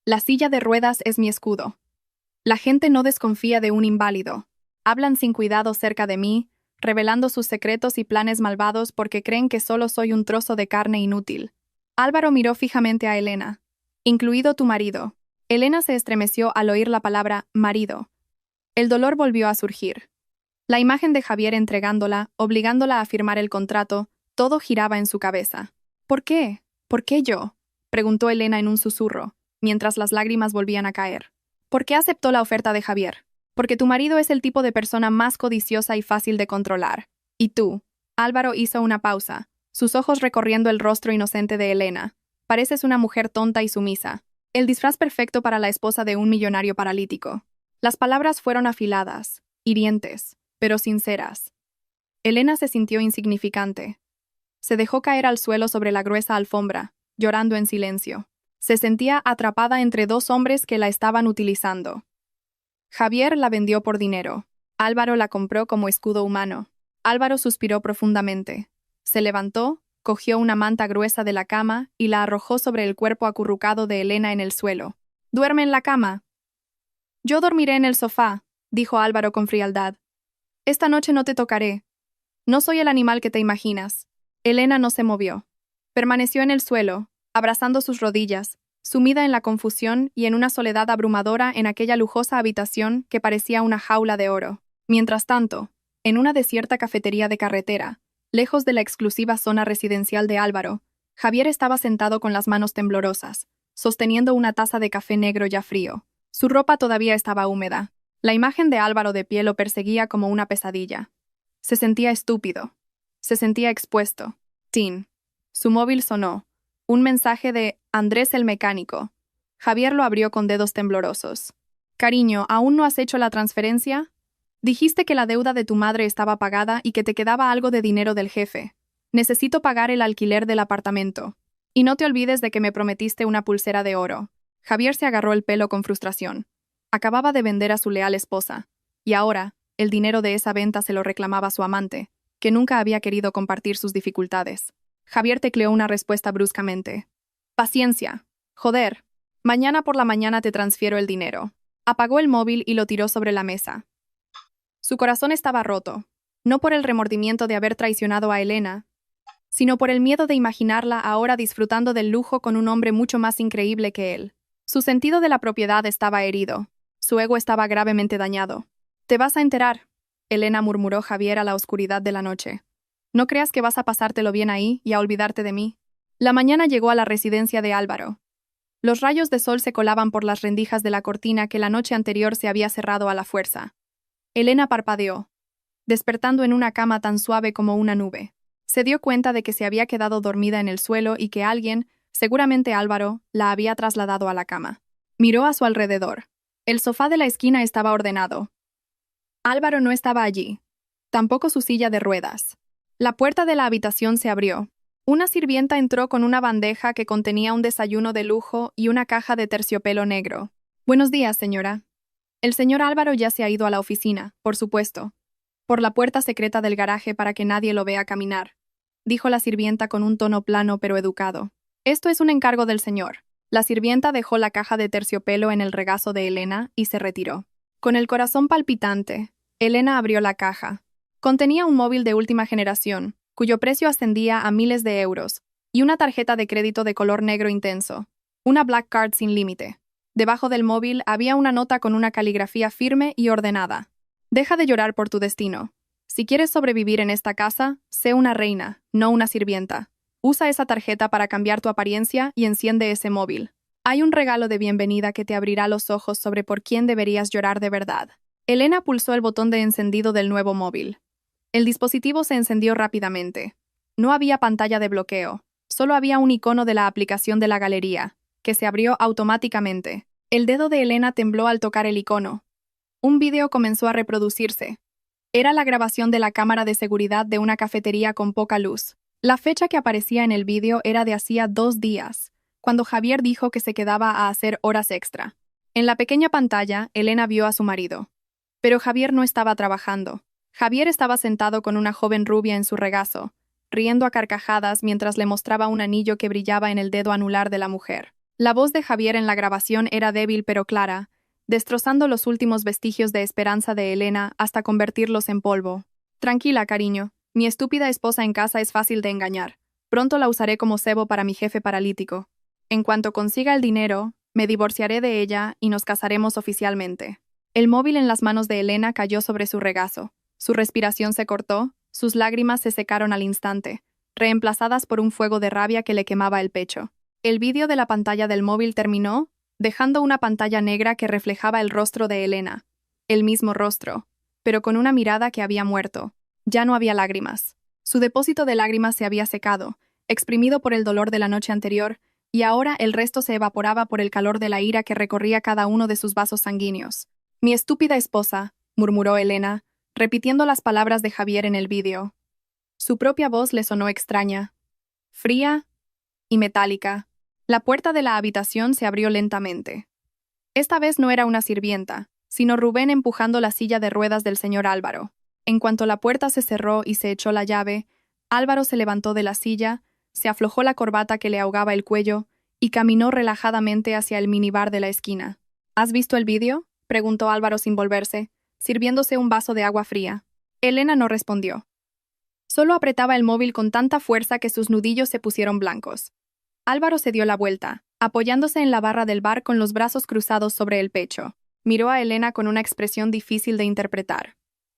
S1: «La silla de ruedas es mi escudo. La gente no desconfía de un inválido. Hablan sin cuidado cerca de mí, revelando sus secretos y planes malvados porque creen que solo soy un trozo de carne inútil». Álvaro miró fijamente a Elena. «Incluido tu marido». Elena se estremeció al oír la palabra marido. El dolor volvió a surgir. La imagen de Javier entregándola, obligándola a firmar el contrato, todo giraba en su cabeza. «¿Por qué? ¿Por qué yo?», preguntó Elena en un susurro, mientras las lágrimas volvían a caer. «¿Por qué aceptó la oferta de Javier? Porque tu marido es el tipo de persona más codiciosa y fácil de controlar. Y tú». Álvaro hizo una pausa, sus ojos recorriendo el rostro inocente de Elena. Pareces una mujer tonta y sumisa. El disfraz perfecto para la esposa de un millonario paralítico. Las palabras fueron afiladas, hirientes, pero sinceras. Elena se sintió insignificante. Se dejó caer al suelo sobre la gruesa alfombra, llorando en silencio. Se sentía atrapada entre dos hombres que la estaban utilizando. Javier la vendió por dinero. Álvaro la compró como escudo humano. Álvaro suspiró profundamente. Se levantó, cogió una manta gruesa de la cama y la arrojó sobre el cuerpo acurrucado de Elena en el suelo. «Duerme en la cama». «Yo dormiré en el sofá», dijo Álvaro con frialdad. «Esta noche no te tocaré. No soy el animal que te imaginas». Elena no se movió. Permaneció en el suelo, abrazando sus rodillas, sumida en la confusión y en una soledad abrumadora en aquella lujosa habitación que parecía una jaula de oro. Mientras tanto, en una desierta cafetería de carretera, lejos de la exclusiva zona residencial de Álvaro, Javier estaba sentado con las manos temblorosas, sosteniendo una taza de café negro ya frío. Su ropa todavía estaba húmeda. La imagen de Álvaro de pie lo perseguía como una pesadilla. Se sentía estúpido. Se sentía expuesto. Tin. Su móvil sonó. Un mensaje de Andrés el mecánico. Javier lo abrió con dedos temblorosos. «Cariño, ¿aún no has hecho la transferencia? Dijiste que la deuda de tu madre estaba pagada y que te quedaba algo de dinero del jefe. Necesito pagar el alquiler del apartamento. Y no te olvides de que me prometiste una pulsera de oro». Javier se agarró el pelo con frustración. Acababa de vender a su leal esposa. Y ahora, el dinero de esa venta se lo reclamaba su amante, que nunca había querido compartir sus dificultades. Javier tecleó una respuesta bruscamente. «Paciencia. Joder. Mañana por la mañana te transfiero el dinero». Apagó el móvil y lo tiró sobre la mesa. Su corazón estaba roto, no por el remordimiento de haber traicionado a Elena, sino por el miedo de imaginarla ahora disfrutando del lujo con un hombre mucho más increíble que él. Su sentido de la propiedad estaba herido. Su ego estaba gravemente dañado. «Te vas a enterar», Elena murmuró Javier a la oscuridad de la noche. «No creas que vas a pasártelo bien ahí y a olvidarte de mí». La mañana llegó a la residencia de Álvaro. Los rayos de sol se colaban por las rendijas de la cortina que la noche anterior se había cerrado a la fuerza. Elena parpadeó, despertando en una cama tan suave como una nube. Se dio cuenta de que se había quedado dormida en el suelo y que alguien, seguramente Álvaro, la había trasladado a la cama. Miró a su alrededor. El sofá de la esquina estaba ordenado. Álvaro no estaba allí. Tampoco su silla de ruedas. La puerta de la habitación se abrió. Una sirvienta entró con una bandeja que contenía un desayuno de lujo y una caja de terciopelo negro. «Buenos días, señora». El señor Álvaro ya se ha ido a la oficina, por supuesto. Por la puerta secreta del garaje para que nadie lo vea caminar, dijo la sirvienta con un tono plano pero educado. «Esto es un encargo del señor». La sirvienta dejó la caja de terciopelo en el regazo de Elena y se retiró. Con el corazón palpitante, Elena abrió la caja. Contenía un móvil de última generación, cuyo precio ascendía a miles de euros, y una tarjeta de crédito de color negro intenso, una Black Card sin límite. Debajo del móvil había una nota con una caligrafía firme y ordenada. «Deja de llorar por tu destino. Si quieres sobrevivir en esta casa, sé una reina, no una sirvienta. Usa esa tarjeta para cambiar tu apariencia y enciende ese móvil. Hay un regalo de bienvenida que te abrirá los ojos sobre por quién deberías llorar de verdad». Elena pulsó el botón de encendido del nuevo móvil. El dispositivo se encendió rápidamente. No había pantalla de bloqueo, solo había un icono de la aplicación de la galería, que se abrió automáticamente. El dedo de Elena tembló al tocar el icono. Un vídeo comenzó a reproducirse. Era la grabación de la cámara de seguridad de una cafetería con poca luz. La fecha que aparecía en el vídeo era de hacía 2 días, cuando Javier dijo que se quedaba a hacer horas extra. En la pequeña pantalla, Elena vio a su marido. Pero Javier no estaba trabajando. Javier estaba sentado con una joven rubia en su regazo, riendo a carcajadas mientras le mostraba un anillo que brillaba en el dedo anular de la mujer. La voz de Javier en la grabación era débil pero clara, destrozando los últimos vestigios de esperanza de Elena hasta convertirlos en polvo. «Tranquila, cariño. Mi estúpida esposa en casa es fácil de engañar. Pronto la usaré como cebo para mi jefe paralítico. En cuanto consiga el dinero, me divorciaré de ella y nos casaremos oficialmente». El móvil en las manos de Elena cayó sobre su regazo. Su respiración se cortó, sus lágrimas se secaron al instante, reemplazadas por un fuego de rabia que le quemaba el pecho. El vídeo de la pantalla del móvil terminó, dejando una pantalla negra que reflejaba el rostro de Elena. El mismo rostro, pero con una mirada que había muerto. Ya no había lágrimas. Su depósito de lágrimas se había secado, exprimido por el dolor de la noche anterior, y ahora el resto se evaporaba por el calor de la ira que recorría cada uno de sus vasos sanguíneos. Mi estúpida esposa, murmuró Elena, repitiendo las palabras de Javier en el vídeo. Su propia voz le sonó extraña, fría y metálica. La puerta de la habitación se abrió lentamente. Esta vez no era una sirvienta, sino Rubén empujando la silla de ruedas del señor Álvaro. En cuanto la puerta se cerró y se echó la llave, Álvaro se levantó de la silla, se aflojó la corbata que le ahogaba el cuello y caminó relajadamente hacia el minibar de la esquina. ¿Has visto el vídeo?, preguntó Álvaro sin volverse, sirviéndose un vaso de agua fría. Elena no respondió. Solo apretaba el móvil con tanta fuerza que sus nudillos se pusieron blancos. Álvaro se dio la vuelta, apoyándose en la barra del bar con los brazos cruzados sobre el pecho. Miró a Elena con una expresión difícil de interpretar.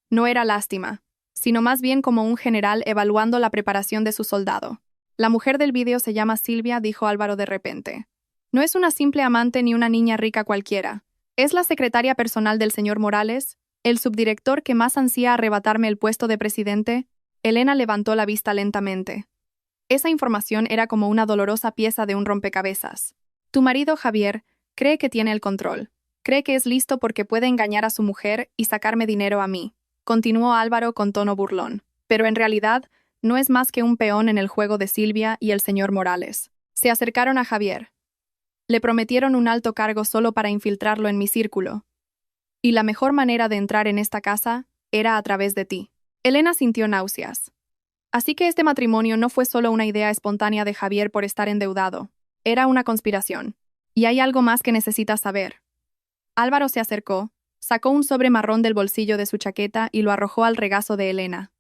S1: No era lástima, sino más bien como un general evaluando la preparación de su soldado. La mujer del vídeo se llama Silvia, dijo Álvaro de repente. No es una simple amante ni una niña rica cualquiera. Es la secretaria personal del señor Morales, el subdirector que más ansía arrebatarme el puesto de presidente. Elena levantó la vista lentamente. Esa información era como una dolorosa pieza de un rompecabezas. Tu marido, Javier, cree que tiene el control. Cree que es listo porque puede engañar a su mujer y sacarme dinero a mí, continuó Álvaro con tono burlón. Pero en realidad, no es más que un peón en el juego de Silvia y el señor Morales. Se acercaron a Javier. Le prometieron un alto cargo solo para infiltrarlo en mi círculo. Y la mejor manera de entrar en esta casa era a través de ti. Elena sintió náuseas. Así que este matrimonio no fue solo una idea espontánea de Javier por estar endeudado. Era una conspiración. Y hay algo más que necesitas saber. Álvaro se acercó, sacó un sobre marrón del bolsillo de su chaqueta y lo arrojó al regazo de Elena.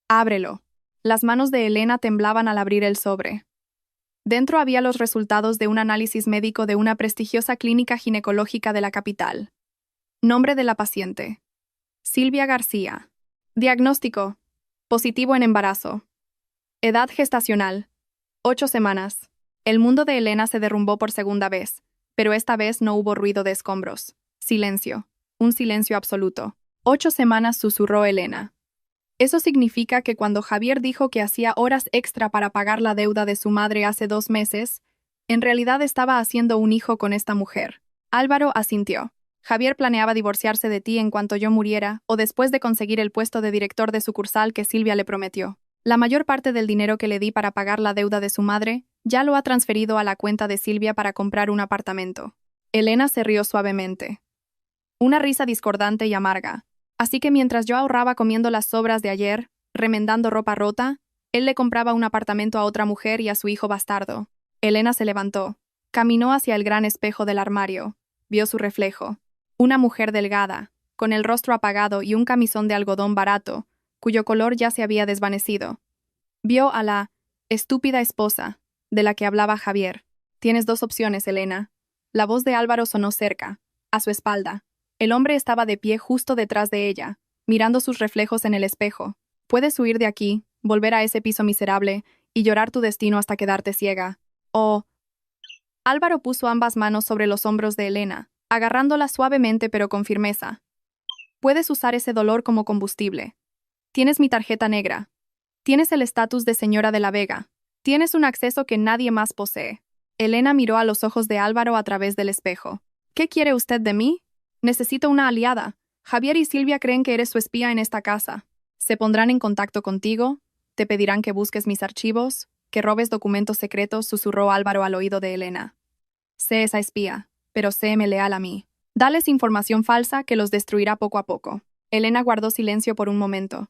S1: Ábrelo. Las manos de Elena temblaban al abrir el sobre. Dentro había los resultados de un análisis médico de una prestigiosa clínica ginecológica de la capital. Nombre de la paciente: Silvia García. Diagnóstico: positivo en embarazo. Edad gestacional: 8 semanas. El mundo de Elena se derrumbó por segunda vez, pero esta vez no hubo ruido de escombros. Silencio. Un silencio absoluto. 8 semanas, susurró Elena. Eso significa que cuando Javier dijo que hacía horas extra para pagar la deuda de su madre hace 2 meses, en realidad estaba haciendo un hijo con esta mujer. Álvaro asintió. Javier planeaba divorciarse de ti en cuanto yo muriera o después de conseguir el puesto de director de sucursal que Silvia le prometió. La mayor parte del dinero que le di para pagar la deuda de su madre ya lo ha transferido a la cuenta de Silvia para comprar un apartamento. Elena se rió suavemente. Una risa discordante y amarga. Así que mientras yo ahorraba comiendo las sobras de ayer, remendando ropa rota, él le compraba un apartamento a otra mujer y a su hijo bastardo. Elena se levantó. Caminó hacia el gran espejo del armario. Vio su reflejo. Una mujer delgada, con el rostro apagado y un camisón de algodón barato, cuyo color ya se había desvanecido. Vio a la estúpida esposa, de la que hablaba Javier. Tienes 2 opciones, Elena. La voz de Álvaro sonó cerca, a su espalda. El hombre estaba de pie justo detrás de ella, mirando sus reflejos en el espejo. Puedes huir de aquí, volver a ese piso miserable y llorar tu destino hasta quedarte ciega. O... Álvaro puso ambas manos sobre los hombros de Elena, agarrándola suavemente pero con firmeza. Puedes usar ese dolor como combustible. Tienes mi tarjeta negra. Tienes el estatus de señora de la Vega. Tienes un acceso que nadie más posee. Elena miró a los ojos de Álvaro a través del espejo. ¿Qué quiere usted de mí? Necesito una aliada. Javier y Silvia creen que eres su espía en esta casa. Se pondrán en contacto contigo, te pedirán que busques mis archivos, que robes documentos secretos, susurró Álvaro al oído de Elena. Sé esa espía, pero séme leal a mí. Dales información falsa que los destruirá poco a poco. Elena guardó silencio por un momento.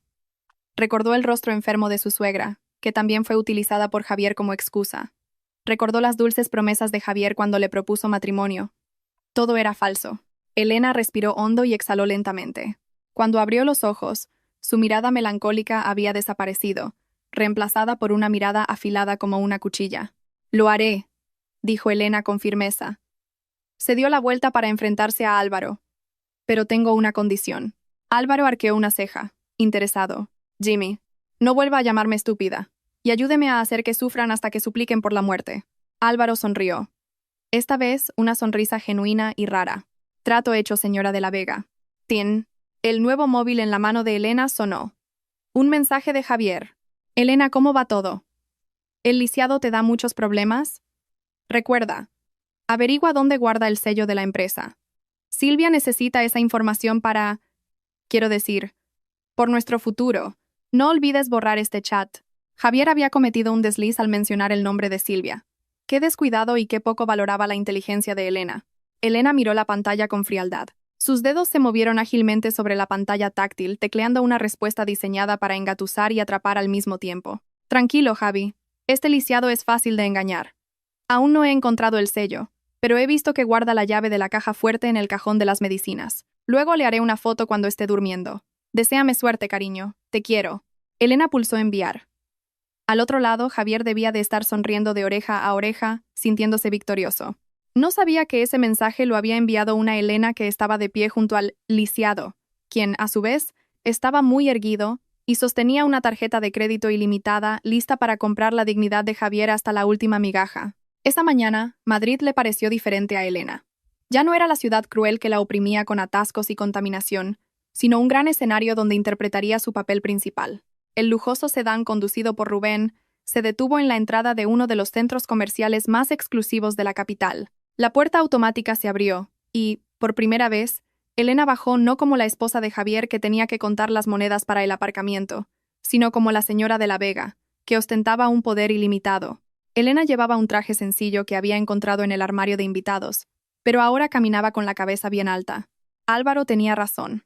S1: Recordó el rostro enfermo de su suegra, que también fue utilizada por Javier como excusa. Recordó las dulces promesas de Javier cuando le propuso matrimonio. Todo era falso. Elena respiró hondo y exhaló lentamente. Cuando abrió los ojos, su mirada melancólica había desaparecido, reemplazada por una mirada afilada como una cuchilla. «Lo haré», dijo Elena con firmeza. Se dio la vuelta para enfrentarse a Álvaro. «Pero tengo una condición». Álvaro arqueó una ceja, interesado. «Jimmy, no vuelva a llamarme estúpida, y ayúdeme a hacer que sufran hasta que supliquen por la muerte». Álvaro sonrió. Esta vez, una sonrisa genuina y rara. «Trato hecho, señora de la Vega». Tin. El nuevo móvil en la mano de Elena sonó. Un mensaje de Javier. «Elena, ¿cómo va todo? ¿El lisiado te da muchos problemas?» Recuerda, averigua dónde guarda el sello de la empresa. Silvia necesita esa información para, quiero decir, por nuestro futuro. No olvides borrar este chat. Javier había cometido un desliz al mencionar el nombre de Silvia. Qué descuidado y qué poco valoraba la inteligencia de Elena. Elena miró la pantalla con frialdad. Sus dedos se movieron ágilmente sobre la pantalla táctil, tecleando una respuesta diseñada para engatusar y atrapar al mismo tiempo. Tranquilo, Javi. Este lisiado es fácil de engañar. Aún no he encontrado el sello, pero he visto que guarda la llave de la caja fuerte en el cajón de las medicinas. Luego le haré una foto cuando esté durmiendo. Deséame suerte, cariño. Te quiero. Elena pulsó enviar. Al otro lado, Javier debía de estar sonriendo de oreja a oreja, sintiéndose victorioso. No sabía que ese mensaje lo había enviado una Elena que estaba de pie junto al lisiado, quien, a su vez, estaba muy erguido y sostenía una tarjeta de crédito ilimitada lista para comprar la dignidad de Javier hasta la última migaja. Esa mañana, Madrid le pareció diferente a Elena. Ya no era la ciudad cruel que la oprimía con atascos y contaminación, sino un gran escenario donde interpretaría su papel principal. El lujoso sedán conducido por Rubén se detuvo en la entrada de uno de los centros comerciales más exclusivos de la capital. La puerta automática se abrió y, por primera vez, Elena bajó no como la esposa de Javier que tenía que contar las monedas para el aparcamiento, sino como la señora de la Vega, que ostentaba un poder ilimitado. Elena llevaba un traje sencillo que había encontrado en el armario de invitados, pero ahora caminaba con la cabeza bien alta. Álvaro tenía razón.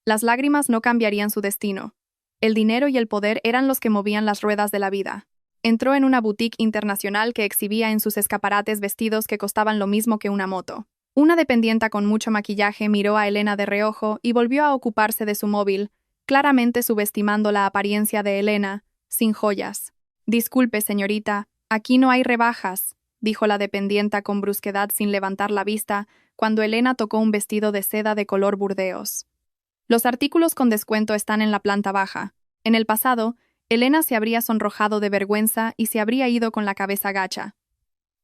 S1: Las lágrimas no cambiarían su destino. El dinero y el poder eran los que movían las ruedas de la vida. Entró en una boutique internacional que exhibía en sus escaparates vestidos que costaban lo mismo que una moto. Una dependienta con mucho maquillaje miró a Elena de reojo y volvió a ocuparse de su móvil, claramente subestimando la apariencia de Elena, sin joyas. «Disculpe, señorita, aquí no hay rebajas», dijo la dependienta con brusquedad sin levantar la vista, cuando Elena tocó un vestido de seda de color burdeos. «Los artículos con descuento están en la planta baja». En el pasado, Elena se habría sonrojado de vergüenza y se habría ido con la cabeza gacha.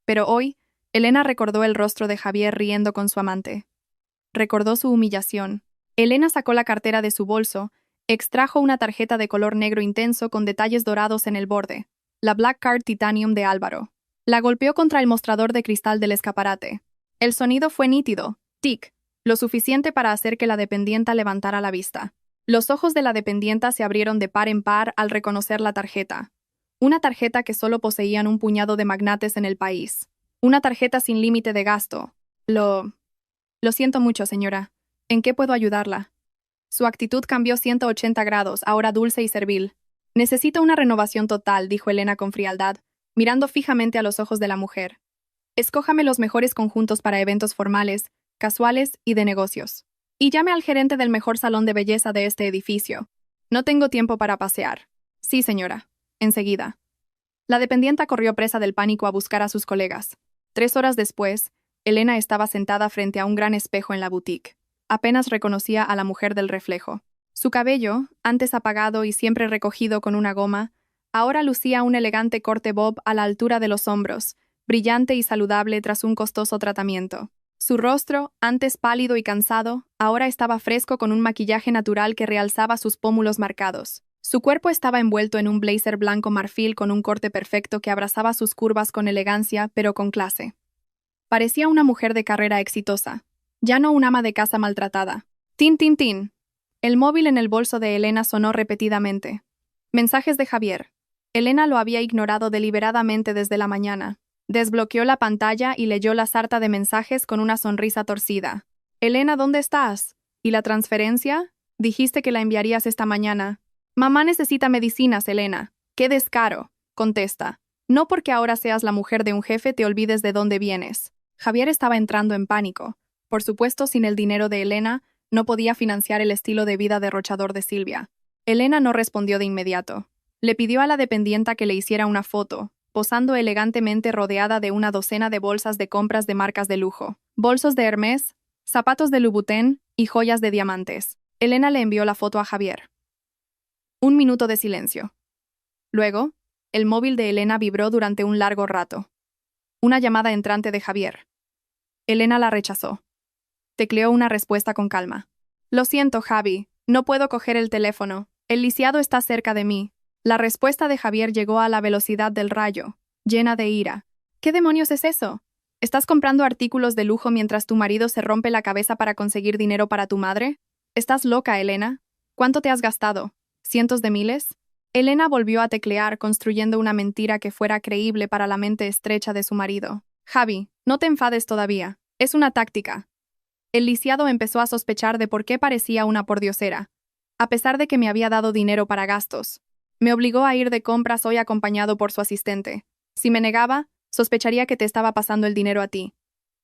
S1: Pero hoy, Elena recordó el rostro de Javier riendo con su amante. Recordó su humillación. Elena sacó la cartera de su bolso, extrajo una tarjeta de color negro intenso con detalles dorados en el borde, la Black Card Titanium de Álvaro. La golpeó contra el mostrador de cristal del escaparate. El sonido fue nítido, tic, lo suficiente para hacer que la dependienta levantara la vista. Los ojos de la dependienta se abrieron de par en par al reconocer la tarjeta. Una tarjeta que solo poseían un puñado de magnates en el país. Una tarjeta sin límite de gasto. Lo siento mucho, señora. ¿En qué puedo ayudarla? Su actitud cambió 180 grados, ahora dulce y servil. Necesito una renovación total, dijo Elena con frialdad, mirando fijamente a los ojos de la mujer. Escójame los mejores conjuntos para eventos formales, casuales y de negocios. Y llame al gerente del mejor salón de belleza de este edificio. No tengo tiempo para pasear. Sí, señora. Enseguida. La dependienta corrió presa del pánico a buscar a sus colegas. 3 horas después, Elena estaba sentada frente a un gran espejo en la boutique. Apenas reconocía a la mujer del reflejo. Su cabello, antes apagado y siempre recogido con una goma, ahora lucía un elegante corte bob a la altura de los hombros, brillante y saludable tras un costoso tratamiento. Su rostro, antes pálido y cansado, ahora estaba fresco con un maquillaje natural que realzaba sus pómulos marcados. Su cuerpo estaba envuelto en un blazer blanco marfil con un corte perfecto que abrazaba sus curvas con elegancia, pero con clase. Parecía una mujer de carrera exitosa, ya no un ama de casa maltratada. Tin, tin, tin. El móvil en el bolso de Elena sonó repetidamente. Mensajes de Javier. Elena lo había ignorado deliberadamente desde la mañana. Desbloqueó la pantalla y leyó la sarta de mensajes con una sonrisa torcida. «Elena, ¿dónde estás? ¿Y la transferencia? Dijiste que la enviarías esta mañana». «Mamá necesita medicinas, Elena». «¡Qué descaro!», contesta. «No porque ahora seas la mujer de un jefe te olvides de dónde vienes». Javier estaba entrando en pánico. Por supuesto, sin el dinero de Elena, no podía financiar el estilo de vida derrochador de Silvia. Elena no respondió de inmediato. Le pidió a la dependienta que le hiciera una foto, posando elegantemente rodeada de una docena de bolsas de compras de marcas de lujo, bolsos de Hermès, zapatos de Louboutin y joyas de diamantes. Elena le envió la foto a Javier. Un minuto de silencio. Luego, el móvil de Elena vibró durante un largo rato. Una llamada entrante de Javier. Elena la rechazó. Tecleó una respuesta con calma. «Lo siento, Javi, no puedo coger el teléfono. El lisiado está cerca de mí». La respuesta de Javier llegó a la velocidad del rayo, llena de ira. ¿Qué demonios es eso? ¿Estás comprando artículos de lujo mientras tu marido se rompe la cabeza para conseguir dinero para tu madre? ¿Estás loca, Elena? ¿Cuánto te has gastado? ¿Cientos de miles? Elena volvió a teclear, construyendo una mentira que fuera creíble para la mente estrecha de su marido. Javi, no te enfades todavía. Es una táctica. El lisiado empezó a sospechar de por qué parecía una pordiosera, a pesar de que me había dado dinero para gastos. Me obligó a ir de compras hoy acompañado por su asistente. Si me negaba, sospecharía que te estaba pasando el dinero a ti.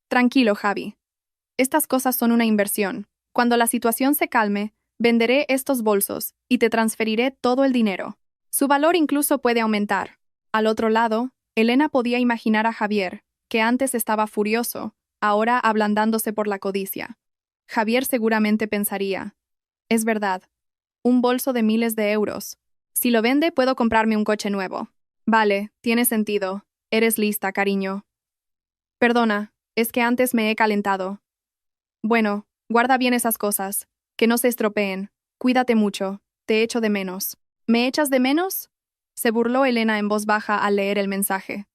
S1: Tranquilo, Javi. Estas cosas son una inversión. Cuando la situación se calme, venderé estos bolsos y te transferiré todo el dinero. Su valor incluso puede aumentar. Al otro lado, Elena podía imaginar a Javier, que antes estaba furioso, ahora ablandándose por la codicia. Javier seguramente pensaría: es verdad, un bolso de miles de euros. Si lo vende, puedo comprarme un coche nuevo. Vale, tiene sentido. Eres lista, cariño. Perdona, es que antes me he calentado. Bueno, guarda bien esas cosas, que no se estropeen. Cuídate mucho, te echo de menos. ¿Me echas de menos? Se burló Elena en voz baja al leer el mensaje.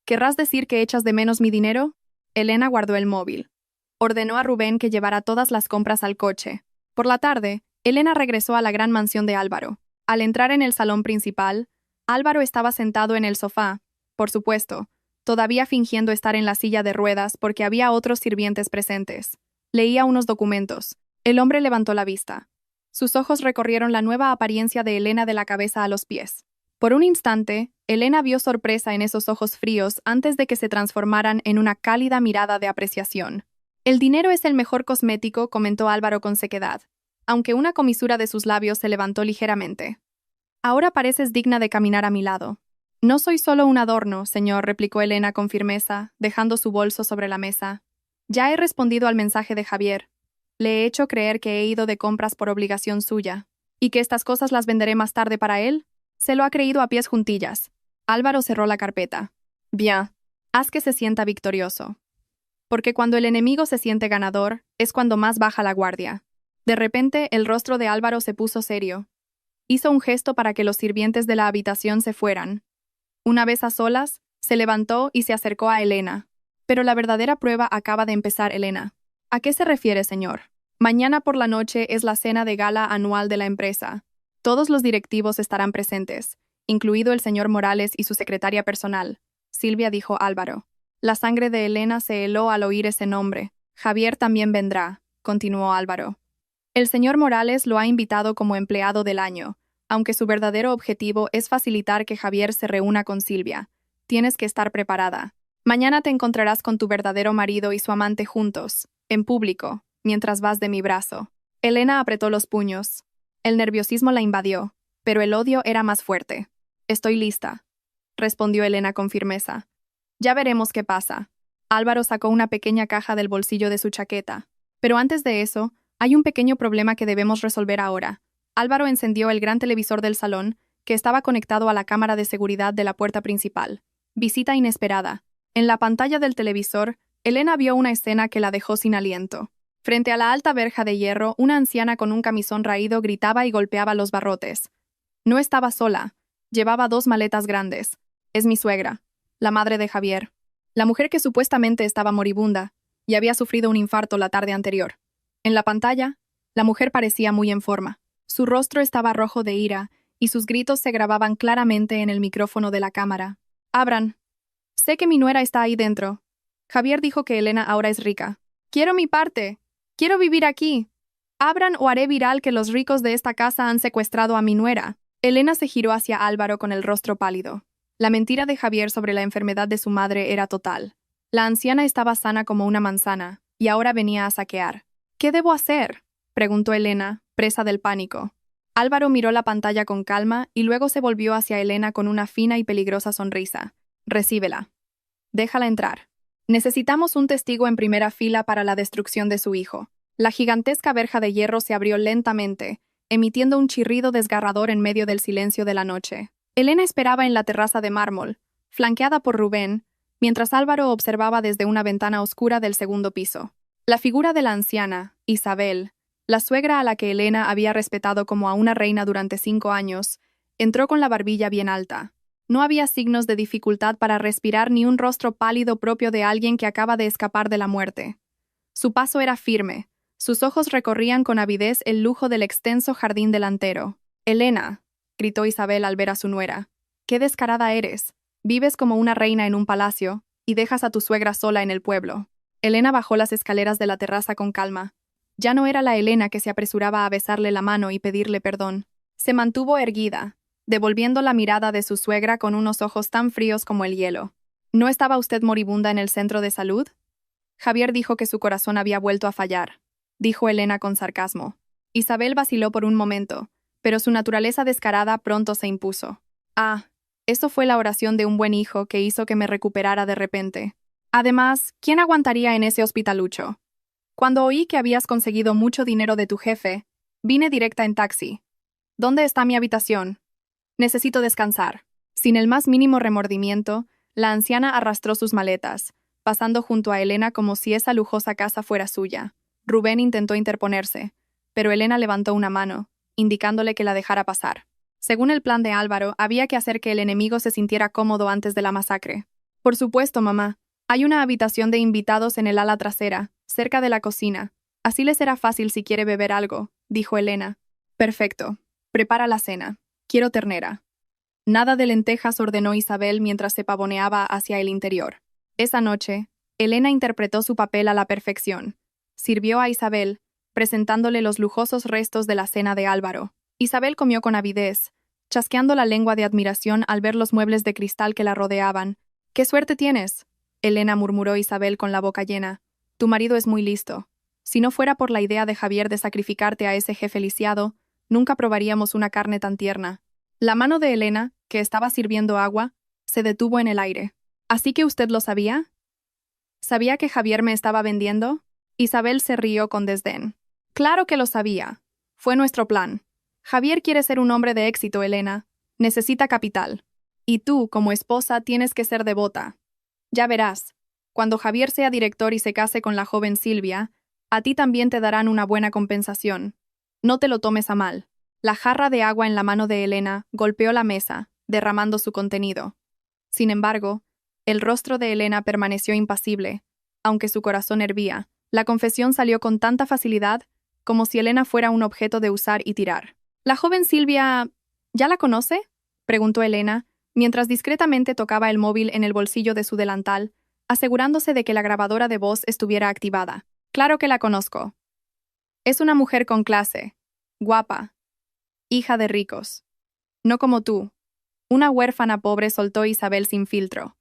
S1: ¿Querrás decir que echas de menos mi dinero? Elena guardó el móvil. Ordenó a Rubén que llevara todas las compras al coche. Por la tarde, Elena regresó a la gran mansión de Álvaro. Al entrar en el salón principal, Álvaro estaba sentado en el sofá, por supuesto, todavía fingiendo estar en la silla de ruedas porque había otros sirvientes presentes. Leía unos documentos. El hombre levantó la vista. Sus ojos recorrieron la nueva apariencia de Elena de la cabeza a los pies. Por un instante, Elena vio sorpresa en esos ojos fríos antes de que se transformaran en una cálida mirada de apreciación. El dinero es el mejor cosmético, comentó Álvaro con sequedad, aunque una comisura de sus labios se levantó ligeramente. Ahora pareces digna de caminar a mi lado. No soy solo un adorno, señor, replicó Elena con firmeza, dejando su bolso sobre la mesa. Ya he respondido al mensaje de Javier. Le he hecho creer que he ido de compras por obligación suya, y que estas cosas las venderé más tarde para él. Se lo ha creído a pies juntillas. Álvaro cerró la carpeta. Bien, haz que se sienta victorioso. Porque cuando el enemigo se siente ganador, es cuando más baja la guardia. De repente, el rostro de Álvaro se puso serio. Hizo un gesto para que los sirvientes de la habitación se fueran. Una vez a solas, se levantó y se acercó a Elena. Pero la verdadera prueba acaba de empezar, Elena. ¿A qué se refiere, señor? Mañana por la noche es la cena de gala anual de la empresa. Todos los directivos estarán presentes, incluido el señor Morales y su secretaria personal. Silvia, dijo Álvaro. La sangre de Elena se heló al oír ese nombre. Javier también vendrá, continuó Álvaro. El señor Morales lo ha invitado como empleado del año, aunque su verdadero objetivo es facilitar que Javier se reúna con Silvia. Tienes que estar preparada. Mañana te encontrarás con tu verdadero marido y su amante juntos, en público, mientras vas de mi brazo. Elena apretó los puños. El nerviosismo la invadió, pero el odio era más fuerte. Estoy lista, respondió Elena con firmeza. Ya veremos qué pasa. Álvaro sacó una pequeña caja del bolsillo de su chaqueta. Pero antes de eso, hay un pequeño problema que debemos resolver ahora. Álvaro encendió el gran televisor del salón, que estaba conectado a la cámara de seguridad de la puerta principal. Visita inesperada. En la pantalla del televisor, Elena vio una escena que la dejó sin aliento. Frente a la alta verja de hierro, una anciana con un camisón raído gritaba y golpeaba los barrotes. No estaba sola. Llevaba 2 maletas grandes. Es mi suegra, la madre de Javier. La mujer que supuestamente estaba moribunda y había sufrido un infarto la tarde anterior. En la pantalla, la mujer parecía muy en forma. Su rostro estaba rojo de ira y sus gritos se grababan claramente en el micrófono de la cámara. «Abran. Sé que mi nuera está ahí dentro. Javier dijo que Elena ahora es rica. Quiero mi parte. Quiero vivir aquí. Abran o haré viral que los ricos de esta casa han secuestrado a mi nuera». Elena se giró hacia Álvaro con el rostro pálido. La mentira de Javier sobre la enfermedad de su madre era total. La anciana estaba sana como una manzana, y ahora venía a saquear. «¿Qué debo hacer?», preguntó Elena, presa del pánico. Álvaro miró la pantalla con calma y luego se volvió hacia Elena con una fina y peligrosa sonrisa. «Recíbela. Déjala entrar. Necesitamos un testigo en primera fila para la destrucción de su hijo». La gigantesca verja de hierro se abrió lentamente, emitiendo un chirrido desgarrador en medio del silencio de la noche. Elena esperaba en la terraza de mármol, flanqueada por Rubén, mientras Álvaro observaba desde una ventana oscura del segundo piso. La figura de la anciana, Isabel, la suegra a la que Elena había respetado como a una reina durante 5 años, entró con la barbilla bien alta. No había signos de dificultad para respirar ni un rostro pálido propio de alguien que acaba de escapar de la muerte. Su paso era firme. Sus ojos recorrían con avidez el lujo del extenso jardín delantero. «Elena», gritó Isabel al ver a su nuera, «qué descarada eres. Vives como una reina en un palacio y dejas a tu suegra sola en el pueblo». Elena bajó las escaleras de la terraza con calma. Ya no era la Elena que se apresuraba a besarle la mano y pedirle perdón. Se mantuvo erguida, devolviendo la mirada de su suegra con unos ojos tan fríos como el hielo. «¿No estaba usted moribunda en el centro de salud?» Javier dijo que su corazón había vuelto a fallar, dijo Elena con sarcasmo. Isabel vaciló por un momento, pero su naturaleza descarada pronto se impuso. «Ah, eso fue la oración de un buen hijo que hizo que me recuperara de repente. Además, ¿quién aguantaría en ese hospitalucho? Cuando oí que habías conseguido mucho dinero de tu jefe, vine directa en taxi. ¿Dónde está mi habitación? Necesito descansar». Sin el más mínimo remordimiento, la anciana arrastró sus maletas, pasando junto a Elena como si esa lujosa casa fuera suya. Rubén intentó interponerse, pero Elena levantó una mano, indicándole que la dejara pasar. Según el plan de Álvaro, había que hacer que el enemigo se sintiera cómodo antes de la masacre. «Por supuesto, mamá. Hay una habitación de invitados en el ala trasera, cerca de la cocina. Así le será fácil si quiere beber algo», dijo Elena. «Perfecto. Prepara la cena. Quiero ternera». «Nada de lentejas», ordenó Isabel mientras se pavoneaba hacia el interior. Esa noche, Elena interpretó su papel a la perfección. Sirvió a Isabel, presentándole los lujosos restos de la cena de Álvaro. Isabel comió con avidez, chasqueando la lengua de admiración al ver los muebles de cristal que la rodeaban. «¡Qué suerte tienes!», Elena murmuró Isabel con la boca llena. «Tu marido es muy listo. Si no fuera por la idea de Javier de sacrificarte a ese jefe lisiado, nunca probaríamos una carne tan tierna». La mano de Elena, que estaba sirviendo agua, se detuvo en el aire. «¿Así que usted lo sabía? ¿Sabía que Javier me estaba vendiendo?» Isabel se rió con desdén. «Claro que lo sabía. Fue nuestro plan. Javier quiere ser un hombre de éxito, Elena. Necesita capital. Y tú, como esposa, tienes que ser devota. Ya verás. Cuando Javier sea director y se case con la joven Silvia, a ti también te darán una buena compensación. No te lo tomes a mal». La jarra de agua en la mano de Elena golpeó la mesa, derramando su contenido. Sin embargo, el rostro de Elena permaneció impasible, aunque su corazón hervía. La confesión salió con tanta facilidad como si Elena fuera un objeto de usar y tirar. «¿La joven Silvia... ¿ya la conoce?», preguntó Elena, mientras discretamente tocaba el móvil en el bolsillo de su delantal, asegurándose de que la grabadora de voz estuviera activada. «Claro que la conozco. Es una mujer con clase, guapa, hija de ricos. No como tú. Una huérfana pobre», soltó Isabel sin filtro.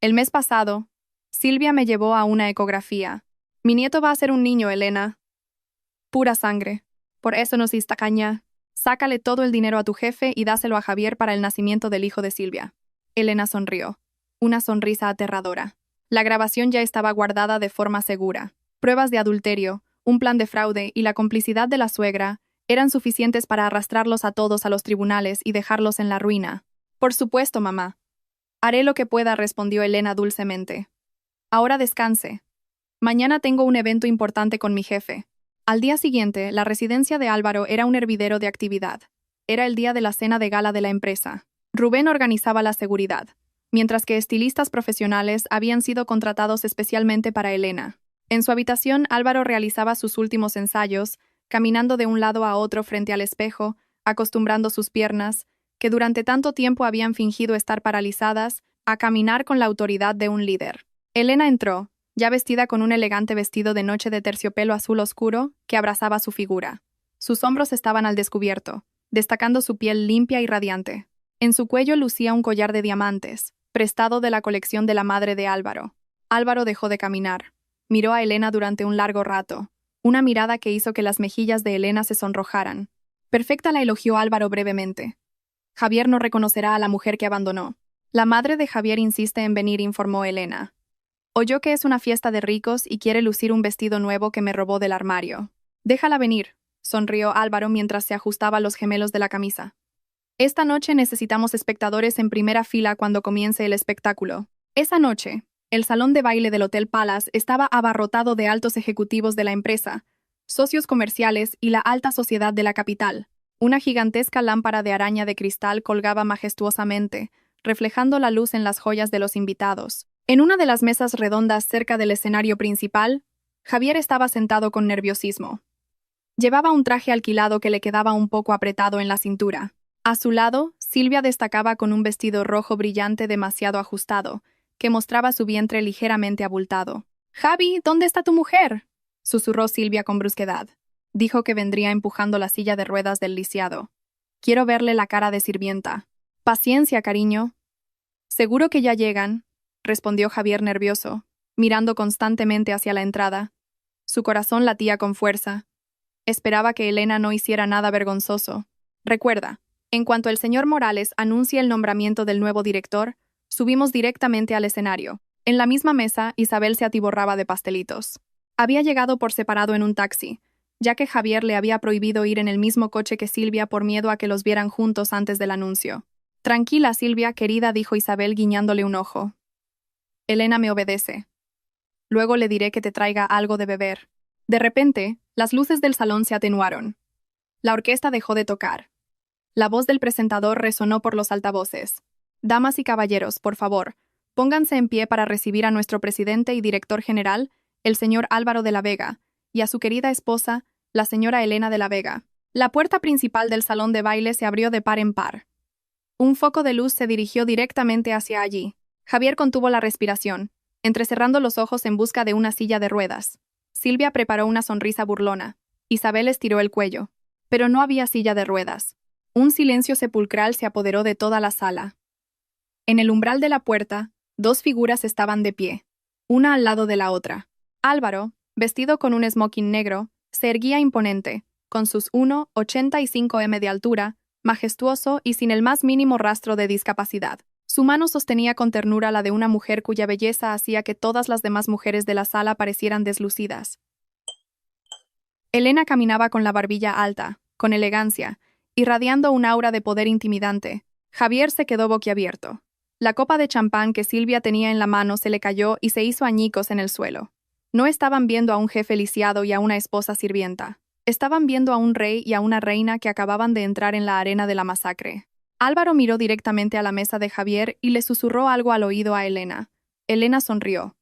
S1: «El mes pasado, Silvia me llevó a una ecografía. Mi nieto va a ser un niño, Elena. Pura sangre. Por eso nos caña. Sácale todo el dinero a tu jefe y dáselo a Javier para el nacimiento del hijo de Silvia». Elena sonrió. Una sonrisa aterradora. La grabación ya estaba guardada de forma segura. Pruebas de adulterio, un plan de fraude y la complicidad de la suegra eran suficientes para arrastrarlos a todos a los tribunales y dejarlos en la ruina. «Por supuesto, mamá. Haré lo que pueda», respondió Elena dulcemente. «Ahora descanse. Mañana tengo un evento importante con mi jefe». Al día siguiente, la residencia de Álvaro era un hervidero de actividad. Era el día de la cena de gala de la empresa. Rubén organizaba la seguridad, mientras que estilistas profesionales habían sido contratados especialmente para Elena. En su habitación, Álvaro realizaba sus últimos ensayos, caminando de un lado a otro frente al espejo, acostumbrando sus piernas, que durante tanto tiempo habían fingido estar paralizadas, a caminar con la autoridad de un líder. Elena entró, ya vestida con un elegante vestido de noche de terciopelo azul oscuro que abrazaba su figura. Sus hombros estaban al descubierto, destacando su piel limpia y radiante. En su cuello lucía un collar de diamantes, prestado de la colección de la madre de Álvaro. Álvaro dejó de caminar. Miró a Elena durante un largo rato, una mirada que hizo que las mejillas de Elena se sonrojaran. «Perfecta», la elogió Álvaro brevemente. «Javier no reconocerá a la mujer que abandonó». «La madre de Javier insiste en venir», informó Elena. «Oyó que es una fiesta de ricos y quiere lucir un vestido nuevo que me robó del armario». «Déjala venir», sonrió Álvaro mientras se ajustaba los gemelos de la camisa. «Esta noche necesitamos espectadores en primera fila cuando comience el espectáculo». Esa noche, el salón de baile del Hotel Palace estaba abarrotado de altos ejecutivos de la empresa, socios comerciales y la alta sociedad de la capital. Una gigantesca lámpara de araña de cristal colgaba majestuosamente, reflejando la luz en las joyas de los invitados. En una de las mesas redondas cerca del escenario principal, Javier estaba sentado con nerviosismo. Llevaba un traje alquilado que le quedaba un poco apretado en la cintura. A su lado, Silvia destacaba con un vestido rojo brillante demasiado ajustado, que mostraba su vientre ligeramente abultado. «Javi, ¿dónde está tu mujer?», susurró Silvia con brusquedad. Dijo que vendría empujando la silla de ruedas del lisiado. «Quiero verle la cara de sirvienta». «Paciencia, cariño». «Seguro que ya llegan», respondió Javier nervioso, mirando constantemente hacia la entrada. Su corazón latía con fuerza. Esperaba que Elena no hiciera nada vergonzoso. Recuerda, en cuanto el señor Morales anuncie el nombramiento del nuevo director, subimos directamente al escenario. En la misma mesa, Isabel se atiborraba de pastelitos. Había llegado por separado en un taxi, ya que Javier le había prohibido ir en el mismo coche que Silvia por miedo a que los vieran juntos antes del anuncio. «Tranquila, Silvia, querida», dijo Isabel guiñándole un ojo. «Elena me obedece. Luego le diré que te traiga algo de beber». De repente, las luces del salón se atenuaron. La orquesta dejó de tocar. La voz del presentador resonó por los altavoces. «Damas y caballeros, por favor, pónganse en pie para recibir a nuestro presidente y director general, el señor Álvaro de la Vega, y a su querida esposa, la señora Elena de la Vega». La puerta principal del salón de baile se abrió de par en par. Un foco de luz se dirigió directamente hacia allí. Javier contuvo la respiración, entrecerrando los ojos en busca de una silla de ruedas. Silvia preparó una sonrisa burlona. Isabel estiró el cuello. Pero no había silla de ruedas. Un silencio sepulcral se apoderó de toda la sala. En el umbral de la puerta, dos figuras estaban de pie, una al lado de la otra. Álvaro, vestido con un smoking negro, se erguía imponente, con sus 1,85 m de altura, majestuoso y sin el más mínimo rastro de discapacidad. Su mano sostenía con ternura la de una mujer cuya belleza hacía que todas las demás mujeres de la sala parecieran deslucidas. Elena caminaba con la barbilla alta, con elegancia, irradiando un aura de poder intimidante. Javier se quedó boquiabierto. La copa de champán que Silvia tenía en la mano se le cayó y se hizo añicos en el suelo. No estaban viendo a un jefe lisiado y a una esposa sirvienta. Estaban viendo a un rey y a una reina que acababan de entrar en la arena de la masacre. Álvaro miró directamente a la mesa de Javier y le susurró algo al oído a Elena. Elena sonrió.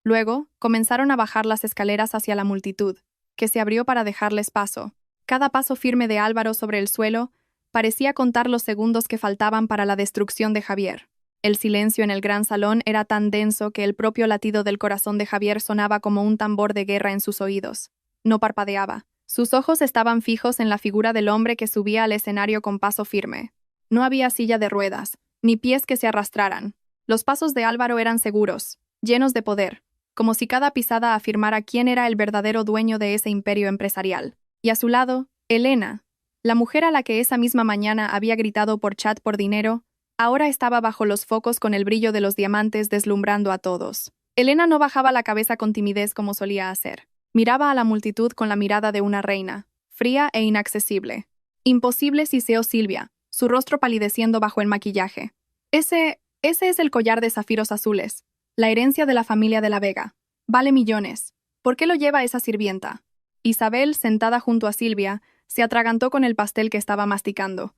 S1: Luego, comenzaron a bajar las escaleras hacia la multitud, que se abrió para dejarles paso. Cada paso firme de Álvaro sobre el suelo parecía contar los segundos que faltaban para la destrucción de Javier. El silencio en el gran salón era tan denso que el propio latido del corazón de Javier sonaba como un tambor de guerra en sus oídos. No parpadeaba. Sus ojos estaban fijos en la figura del hombre que subía al escenario con paso firme. No había silla de ruedas, ni pies que se arrastraran. Los pasos de Álvaro eran seguros, llenos de poder, como si cada pisada afirmara quién era el verdadero dueño de ese imperio empresarial. Y a su lado, Elena, la mujer a la que esa misma mañana había gritado por chat por dinero, ahora estaba bajo los focos con el brillo de los diamantes deslumbrando a todos. Elena no bajaba la cabeza con timidez como solía hacer. Miraba a la multitud con la mirada de una reina, fría e inaccesible. «Imposible», siseó Silvia, su rostro palideciendo bajo el maquillaje. Ese es el collar de zafiros azules, la herencia de la familia de la Vega. Vale millones. ¿Por qué lo lleva esa sirvienta?» Isabel, sentada junto a Silvia, se atragantó con el pastel que estaba masticando.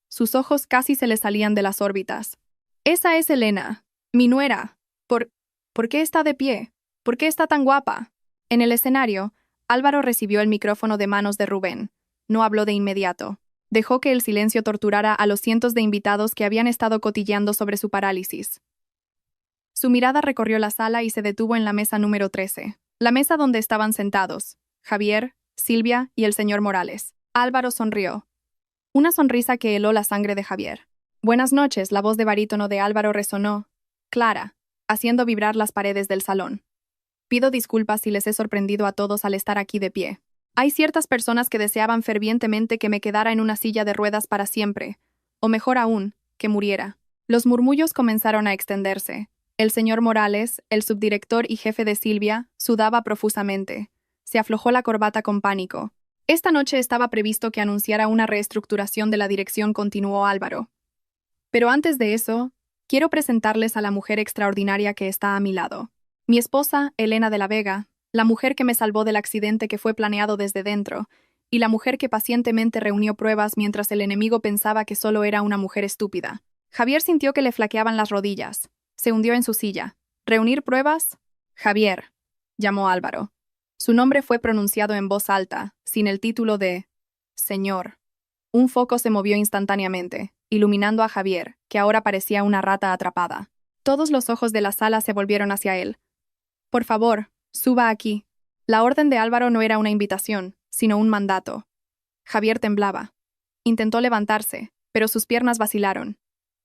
S1: Sus ojos casi se le salían de las órbitas. «Esa es Elena, mi nuera. ¿Por qué está de pie? ¿Por qué está tan guapa?» En el escenario, Álvaro recibió el micrófono de manos de Rubén. No habló de inmediato. Dejó que el silencio torturara a los cientos de invitados que habían estado cotilleando sobre su parálisis. Su mirada recorrió la sala y se detuvo en la mesa número 13, la mesa donde estaban sentados Javier, Silvia y el señor Morales. Álvaro sonrió. Una sonrisa que heló la sangre de Javier. «Buenas noches», la voz de barítono de Álvaro resonó, clara, haciendo vibrar las paredes del salón. «Pido disculpas si les he sorprendido a todos al estar aquí de pie. Hay ciertas personas que deseaban fervientemente que me quedara en una silla de ruedas para siempre, o mejor aún, que muriera». Los murmullos comenzaron a extenderse. El señor Morales, el subdirector y jefe de Silvia, sudaba profusamente. Se aflojó la corbata con pánico. «Esta noche estaba previsto que anunciara una reestructuración de la dirección», continuó Álvaro. «Pero antes de eso, quiero presentarles a la mujer extraordinaria que está a mi lado. Mi esposa, Elena de la Vega, la mujer que me salvó del accidente que fue planeado desde dentro, y la mujer que pacientemente reunió pruebas mientras el enemigo pensaba que solo era una mujer estúpida». Javier sintió que le flaqueaban las rodillas. Se hundió en su silla. ¿Reunir pruebas? Javier, llamó Álvaro. Su nombre fue pronunciado en voz alta, sin el título de señor. Un foco se movió instantáneamente, iluminando a Javier, que ahora parecía una rata atrapada. Todos los ojos de la sala se volvieron hacia él. Por favor, suba aquí. La orden de Álvaro no era una invitación, sino un mandato. Javier temblaba. Intentó levantarse, pero sus piernas vacilaron.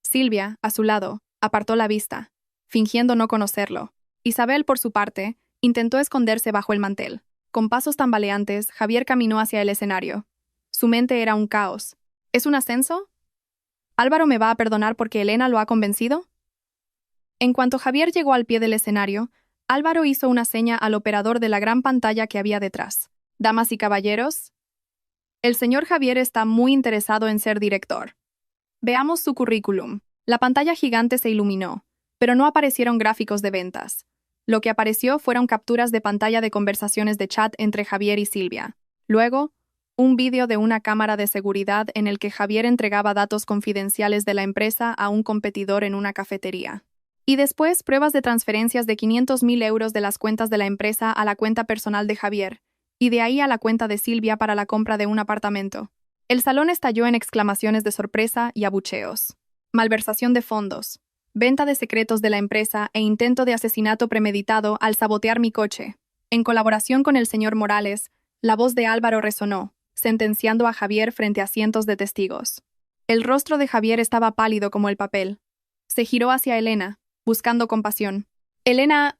S1: Silvia, a su lado, apartó la vista, fingiendo no conocerlo. Isabel, por su parte, intentó esconderse bajo el mantel. Con pasos tambaleantes, Javier caminó hacia el escenario. Su mente era un caos. ¿Es un ascenso? ¿Álvaro me va a perdonar porque Elena lo ha convencido? En cuanto Javier llegó al pie del escenario, Álvaro hizo una seña al operador de la gran pantalla que había detrás. Damas y caballeros, el señor Javier está muy interesado en ser director. Veamos su currículum. La pantalla gigante se iluminó, pero no aparecieron gráficos de ventas. Lo que apareció fueron capturas de pantalla de conversaciones de chat entre Javier y Silvia. Luego, un vídeo de una cámara de seguridad en el que Javier entregaba datos confidenciales de la empresa a un competidor en una cafetería. Y después, pruebas de transferencias de 500.000 euros de las cuentas de la empresa a la cuenta personal de Javier, y de ahí a la cuenta de Silvia para la compra de un apartamento. El salón estalló en exclamaciones de sorpresa y abucheos. Malversación de fondos, venta de secretos de la empresa e intento de asesinato premeditado al sabotear mi coche. En colaboración con el señor Morales, la voz de Álvaro resonó, sentenciando a Javier frente a cientos de testigos. El rostro de Javier estaba pálido como el papel. Se giró hacia Elena, buscando compasión. Elena,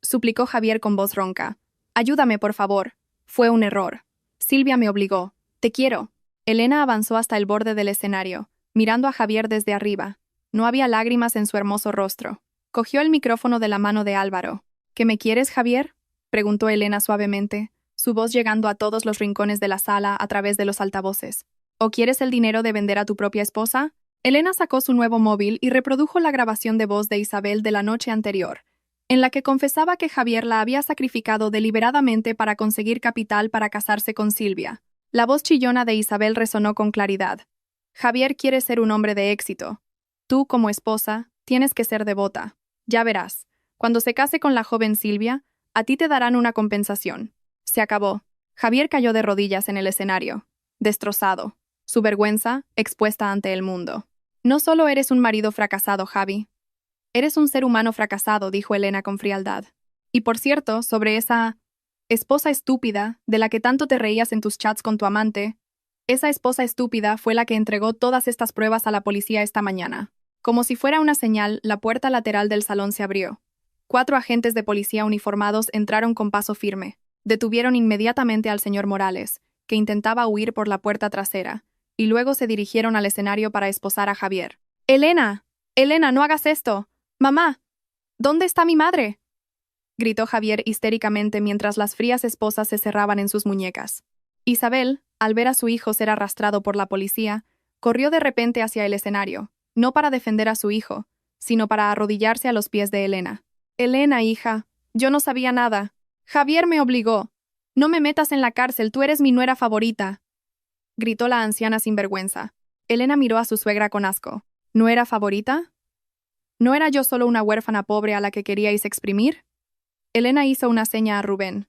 S1: suplicó Javier con voz ronca. Ayúdame, por favor. Fue un error. Silvia me obligó. Te quiero. Elena avanzó hasta el borde del escenario, mirando a Javier desde arriba. No había lágrimas en su hermoso rostro. Cogió el micrófono de la mano de Álvaro. ¿Qué me quieres, Javier? Preguntó Elena suavemente, su voz llegando a todos los rincones de la sala a través de los altavoces. ¿O quieres el dinero de vender a tu propia esposa? Elena sacó su nuevo móvil y reprodujo la grabación de voz de Isabel de la noche anterior, en la que confesaba que Javier la había sacrificado deliberadamente para conseguir capital para casarse con Silvia. La voz chillona de Isabel resonó con claridad. Javier quiere ser un hombre de éxito. Tú, como esposa, tienes que ser devota. Ya verás, cuando se case con la joven Silvia, a ti te darán una compensación. Se acabó. Javier cayó de rodillas en el escenario, destrozado, su vergüenza expuesta ante el mundo. No solo eres un marido fracasado, Javi. Eres un ser humano fracasado, dijo Elena con frialdad. Y por cierto, sobre esa esposa estúpida de la que tanto te reías en tus chats con tu amante, esa esposa estúpida fue la que entregó todas estas pruebas a la policía esta mañana. Como si fuera una señal, la puerta lateral del salón se abrió. 4 agentes de policía uniformados entraron con paso firme. Detuvieron inmediatamente al señor Morales, que intentaba huir por la puerta trasera, y luego se dirigieron al escenario para esposar a Javier. ¡Elena! ¡Elena, no hagas esto! ¡Mamá! ¿Dónde está mi madre?, gritó Javier histéricamente mientras las frías esposas se cerraban en sus muñecas. Isabel, al ver a su hijo ser arrastrado por la policía, corrió de repente hacia el escenario, no para defender a su hijo, sino para arrodillarse a los pies de Elena. Elena, hija, yo no sabía nada. Javier me obligó. No me metas en la cárcel, tú eres mi nuera favorita, gritó la anciana sin vergüenza. Elena miró a su suegra con asco. ¿Nuera favorita? ¿No era yo solo una huérfana pobre a la que queríais exprimir? Elena hizo una seña a Rubén.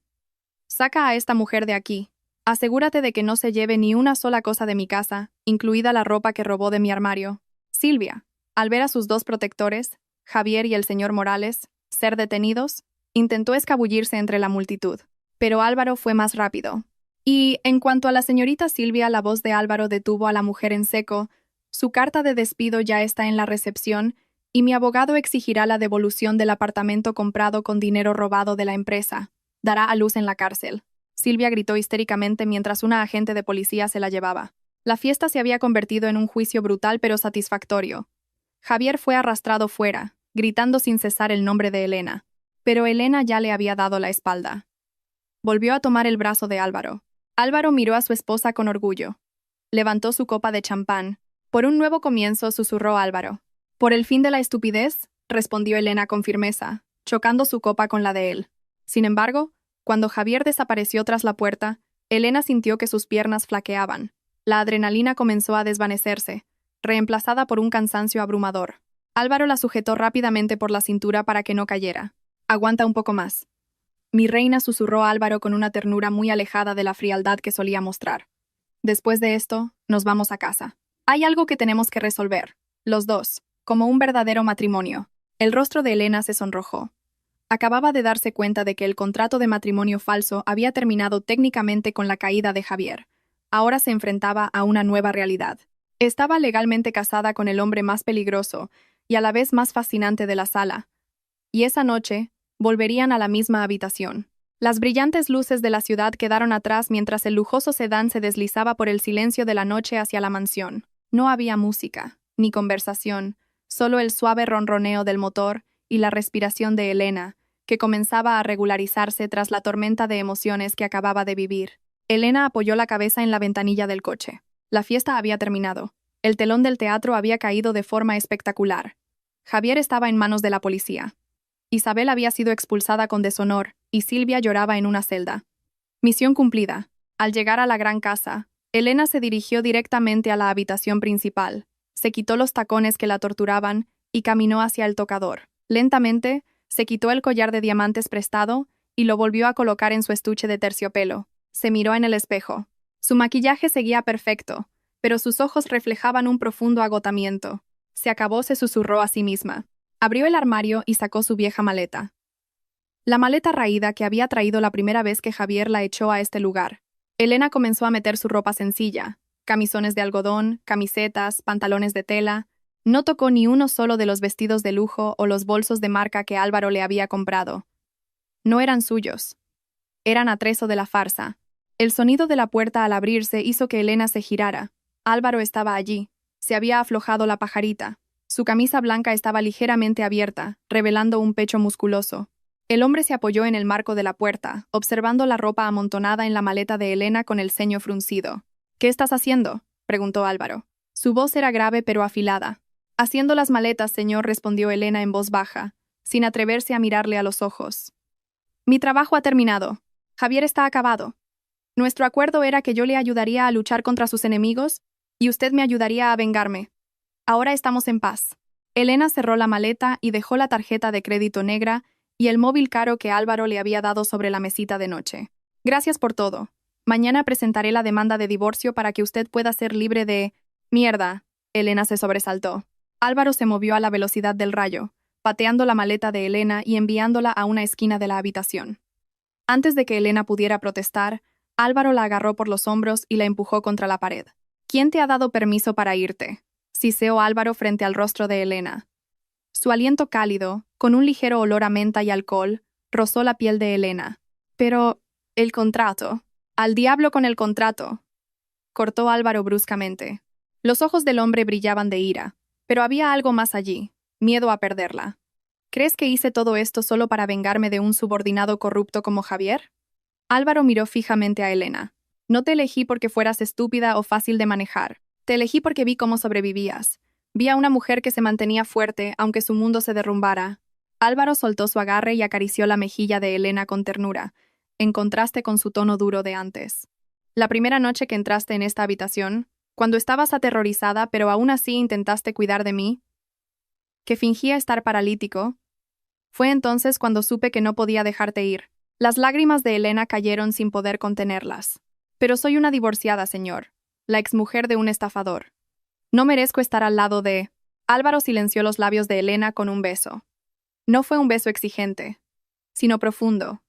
S1: Saca a esta mujer de aquí. Asegúrate de que no se lleve ni una sola cosa de mi casa, incluida la ropa que robó de mi armario. Silvia, al ver a sus 2 protectores, Javier y el señor Morales, ser detenidos, intentó escabullirse entre la multitud. Pero Álvaro fue más rápido. Y, en cuanto a la señorita Silvia, la voz de Álvaro detuvo a la mujer en seco. Su carta de despido ya está en la recepción, y mi abogado exigirá la devolución del apartamento comprado con dinero robado de la empresa. Dará a luz en la cárcel. Silvia gritó histéricamente mientras una agente de policía se la llevaba. La fiesta se había convertido en un juicio brutal pero satisfactorio. Javier fue arrastrado fuera, gritando sin cesar el nombre de Elena. Pero Elena ya le había dado la espalda. Volvió a tomar el brazo de Álvaro. Álvaro miró a su esposa con orgullo. Levantó su copa de champán. Por un nuevo comienzo, susurró Álvaro. Por el fin de la estupidez, respondió Elena con firmeza, chocando su copa con la de él. Sin embargo, cuando Javier desapareció tras la puerta, Elena sintió que sus piernas flaqueaban. La adrenalina comenzó a desvanecerse, reemplazada por un cansancio abrumador. Álvaro la sujetó rápidamente por la cintura para que no cayera. «Aguanta un poco más». «Mi reina», susurró Álvaro con una ternura muy alejada de la frialdad que solía mostrar. «Después de esto, nos vamos a casa. Hay algo que tenemos que resolver, los dos, como un verdadero matrimonio». El rostro de Elena se sonrojó. Acababa de darse cuenta de que el contrato de matrimonio falso había terminado técnicamente con la caída de Javier. Ahora se enfrentaba a una nueva realidad. Estaba legalmente casada con el hombre más peligroso y a la vez más fascinante de la sala. Y esa noche, volverían a la misma habitación. Las brillantes luces de la ciudad quedaron atrás mientras el lujoso sedán se deslizaba por el silencio de la noche hacia la mansión. No había música, ni conversación, solo el suave ronroneo del motor y la respiración de Elena, que comenzaba a regularizarse tras la tormenta de emociones que acababa de vivir. Elena apoyó la cabeza en la ventanilla del coche. La fiesta había terminado. El telón del teatro había caído de forma espectacular. Javier estaba en manos de la policía. Isabel había sido expulsada con deshonor y Silvia lloraba en una celda. Misión cumplida. Al llegar a la gran casa, Elena se dirigió directamente a la habitación principal, se quitó los tacones que la torturaban y caminó hacia el tocador. Lentamente, se quitó el collar de diamantes prestado y lo volvió a colocar en su estuche de terciopelo. Se miró en el espejo. Su maquillaje seguía perfecto, pero sus ojos reflejaban un profundo agotamiento. Se acabó, se susurró a sí misma. Abrió el armario y sacó su vieja maleta. La maleta raída que había traído la primera vez que Javier la echó a este lugar. Elena comenzó a meter su ropa sencilla, camisones de algodón, camisetas, pantalones de tela. No tocó ni uno solo de los vestidos de lujo o los bolsos de marca que Álvaro le había comprado. No eran suyos. Eran atrezo de la farsa. El sonido de la puerta al abrirse hizo que Elena se girara. Álvaro estaba allí. Se había aflojado la pajarita. Su camisa blanca estaba ligeramente abierta, revelando un pecho musculoso. El hombre se apoyó en el marco de la puerta, observando la ropa amontonada en la maleta de Elena con el ceño fruncido. «¿Qué estás haciendo?», preguntó Álvaro. Su voz era grave pero afilada. «Haciendo las maletas, señor», respondió Elena en voz baja, sin atreverse a mirarle a los ojos. «Mi trabajo ha terminado. Javier está acabado. Nuestro acuerdo era que yo le ayudaría a luchar contra sus enemigos y usted me ayudaría a vengarme. Ahora estamos en paz». Elena cerró la maleta y dejó la tarjeta de crédito negra y el móvil caro que Álvaro le había dado sobre la mesita de noche. «Gracias por todo. Mañana presentaré la demanda de divorcio para que usted pueda ser libre de...» «Mierda», Elena se sobresaltó. Álvaro se movió a la velocidad del rayo, pateando la maleta de Elena y enviándola a una esquina de la habitación. Antes de que Elena pudiera protestar, Álvaro la agarró por los hombros y la empujó contra la pared. «¿Quién te ha dado permiso para irte?», siseó Álvaro frente al rostro de Elena. Su aliento cálido, con un ligero olor a menta y alcohol, rozó la piel de Elena. «Pero, el contrato. Al diablo con el contrato», cortó Álvaro bruscamente. Los ojos del hombre brillaban de ira, pero había algo más allí, miedo a perderla. «¿Crees que hice todo esto solo para vengarme de un subordinado corrupto como Javier?». Álvaro miró fijamente a Elena. «No te elegí porque fueras estúpida o fácil de manejar. Te elegí porque vi cómo sobrevivías. Vi a una mujer que se mantenía fuerte aunque su mundo se derrumbara». Álvaro soltó su agarre y acarició la mejilla de Elena con ternura, en contraste con su tono duro de antes. «La primera noche que entraste en esta habitación, cuando estabas aterrorizada pero aún así intentaste cuidar de mí, que fingía estar paralítico, fue entonces cuando supe que no podía dejarte ir». Las lágrimas de Elena cayeron sin poder contenerlas. «Pero soy una divorciada, señor, la exmujer de un estafador. No merezco estar al lado de...». Álvaro silenció los labios de Elena con un beso. No fue un beso exigente, sino profundo,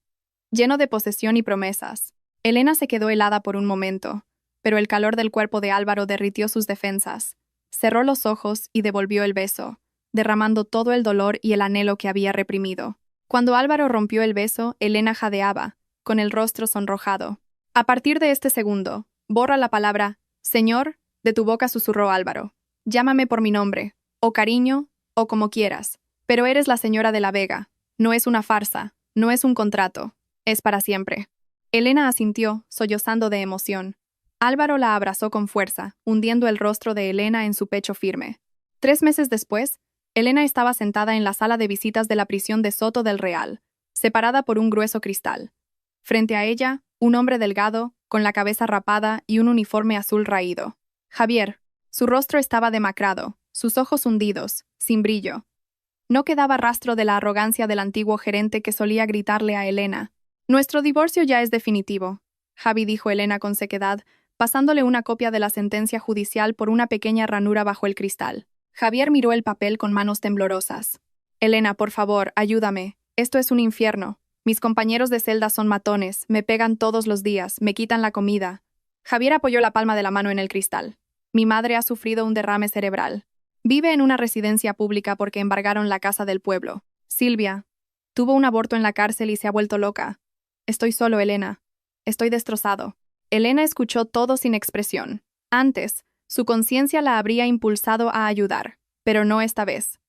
S1: lleno de posesión y promesas. Elena se quedó helada por un momento, pero el calor del cuerpo de Álvaro derritió sus defensas. Cerró los ojos y devolvió el beso, derramando todo el dolor y el anhelo que había reprimido. Cuando Álvaro rompió el beso, Elena jadeaba, con el rostro sonrojado. «A partir de este segundo, borra la palabra «señor» de tu boca», susurró Álvaro. «Llámame por mi nombre, o cariño, o como quieras. Pero eres la señora de la Vega. No es una farsa, no es un contrato. Es para siempre». Elena asintió, sollozando de emoción. Álvaro la abrazó con fuerza, hundiendo el rostro de Elena en su pecho firme. 3 meses después, Elena estaba sentada en la sala de visitas de la prisión de Soto del Real, separada por un grueso cristal. Frente a ella, un hombre delgado, con la cabeza rapada y un uniforme azul raído. «Javier», Su rostro estaba demacrado, sus ojos hundidos, sin brillo. No quedaba rastro de la arrogancia del antiguo gerente que solía gritarle a Elena. «Nuestro divorcio ya es definitivo», Javi dijo Elena con sequedad, pasándole una copia de la sentencia judicial por una pequeña ranura bajo el cristal. Javier miró el papel con manos temblorosas. «Elena, por favor, ayúdame. Esto es un infierno. Mis compañeros de celda son matones, me pegan todos los días, me quitan la comida». Javier apoyó la palma de la mano en el cristal. «Mi madre ha sufrido un derrame cerebral. Vive en una residencia pública porque embargaron la casa del pueblo. Silvia tuvo un aborto en la cárcel y se ha vuelto loca. Estoy solo, Elena. Estoy destrozado». Elena escuchó todo sin expresión. Antes, su conciencia la habría impulsado a ayudar, pero no esta vez.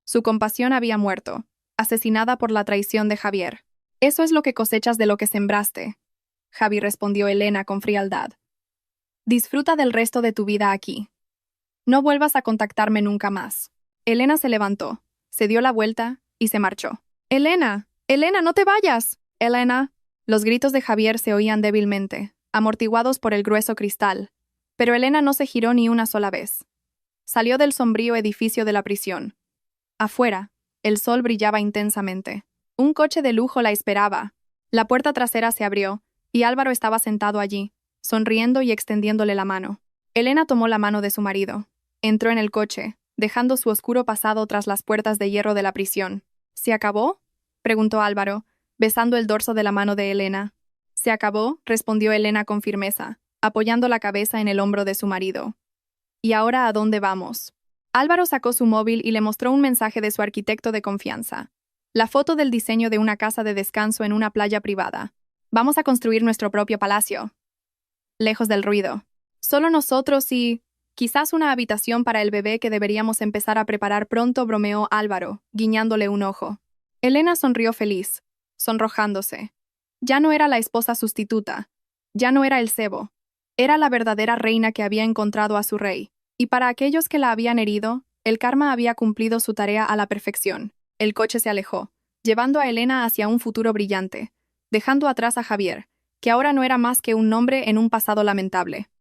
S1: Su compasión había muerto, asesinada por la traición de Javier. «Eso es lo que cosechas de lo que sembraste», Javi respondió Elena con frialdad. «Disfruta del resto de tu vida aquí. No vuelvas a contactarme nunca más». Elena se levantó, se dio la vuelta y se marchó. «Elena, Elena, no te vayas. Elena». Los gritos de Javier se oían débilmente, amortiguados por el grueso cristal, pero Elena no se giró ni una sola vez. Salió del sombrío edificio de la prisión. Afuera, el sol brillaba intensamente. Un coche de lujo la esperaba. La puerta trasera se abrió, y Álvaro estaba sentado allí, sonriendo y extendiéndole la mano. Elena tomó la mano de su marido. Entró en el coche, dejando su oscuro pasado tras las puertas de hierro de la prisión. «¿Se acabó?», preguntó Álvaro, besando el dorso de la mano de Elena. «Se acabó», respondió Elena con firmeza, apoyando la cabeza en el hombro de su marido. «¿Y ahora a dónde vamos?». Álvaro sacó su móvil y le mostró un mensaje de su arquitecto de confianza. La foto del diseño de una casa de descanso en una playa privada. «Vamos a construir nuestro propio palacio. Lejos del ruido. Solo nosotros y quizás una habitación para el bebé que deberíamos empezar a preparar pronto», bromeó Álvaro, guiñándole un ojo. Elena sonrió feliz, sonrojándose. Ya no era la esposa sustituta, ya no era el cebo. Era la verdadera reina que había encontrado a su rey, y para aquellos que la habían herido, el karma había cumplido su tarea a la perfección. El coche se alejó, llevando a Elena hacia un futuro brillante, dejando atrás a Javier, que ahora no era más que un nombre en un pasado lamentable.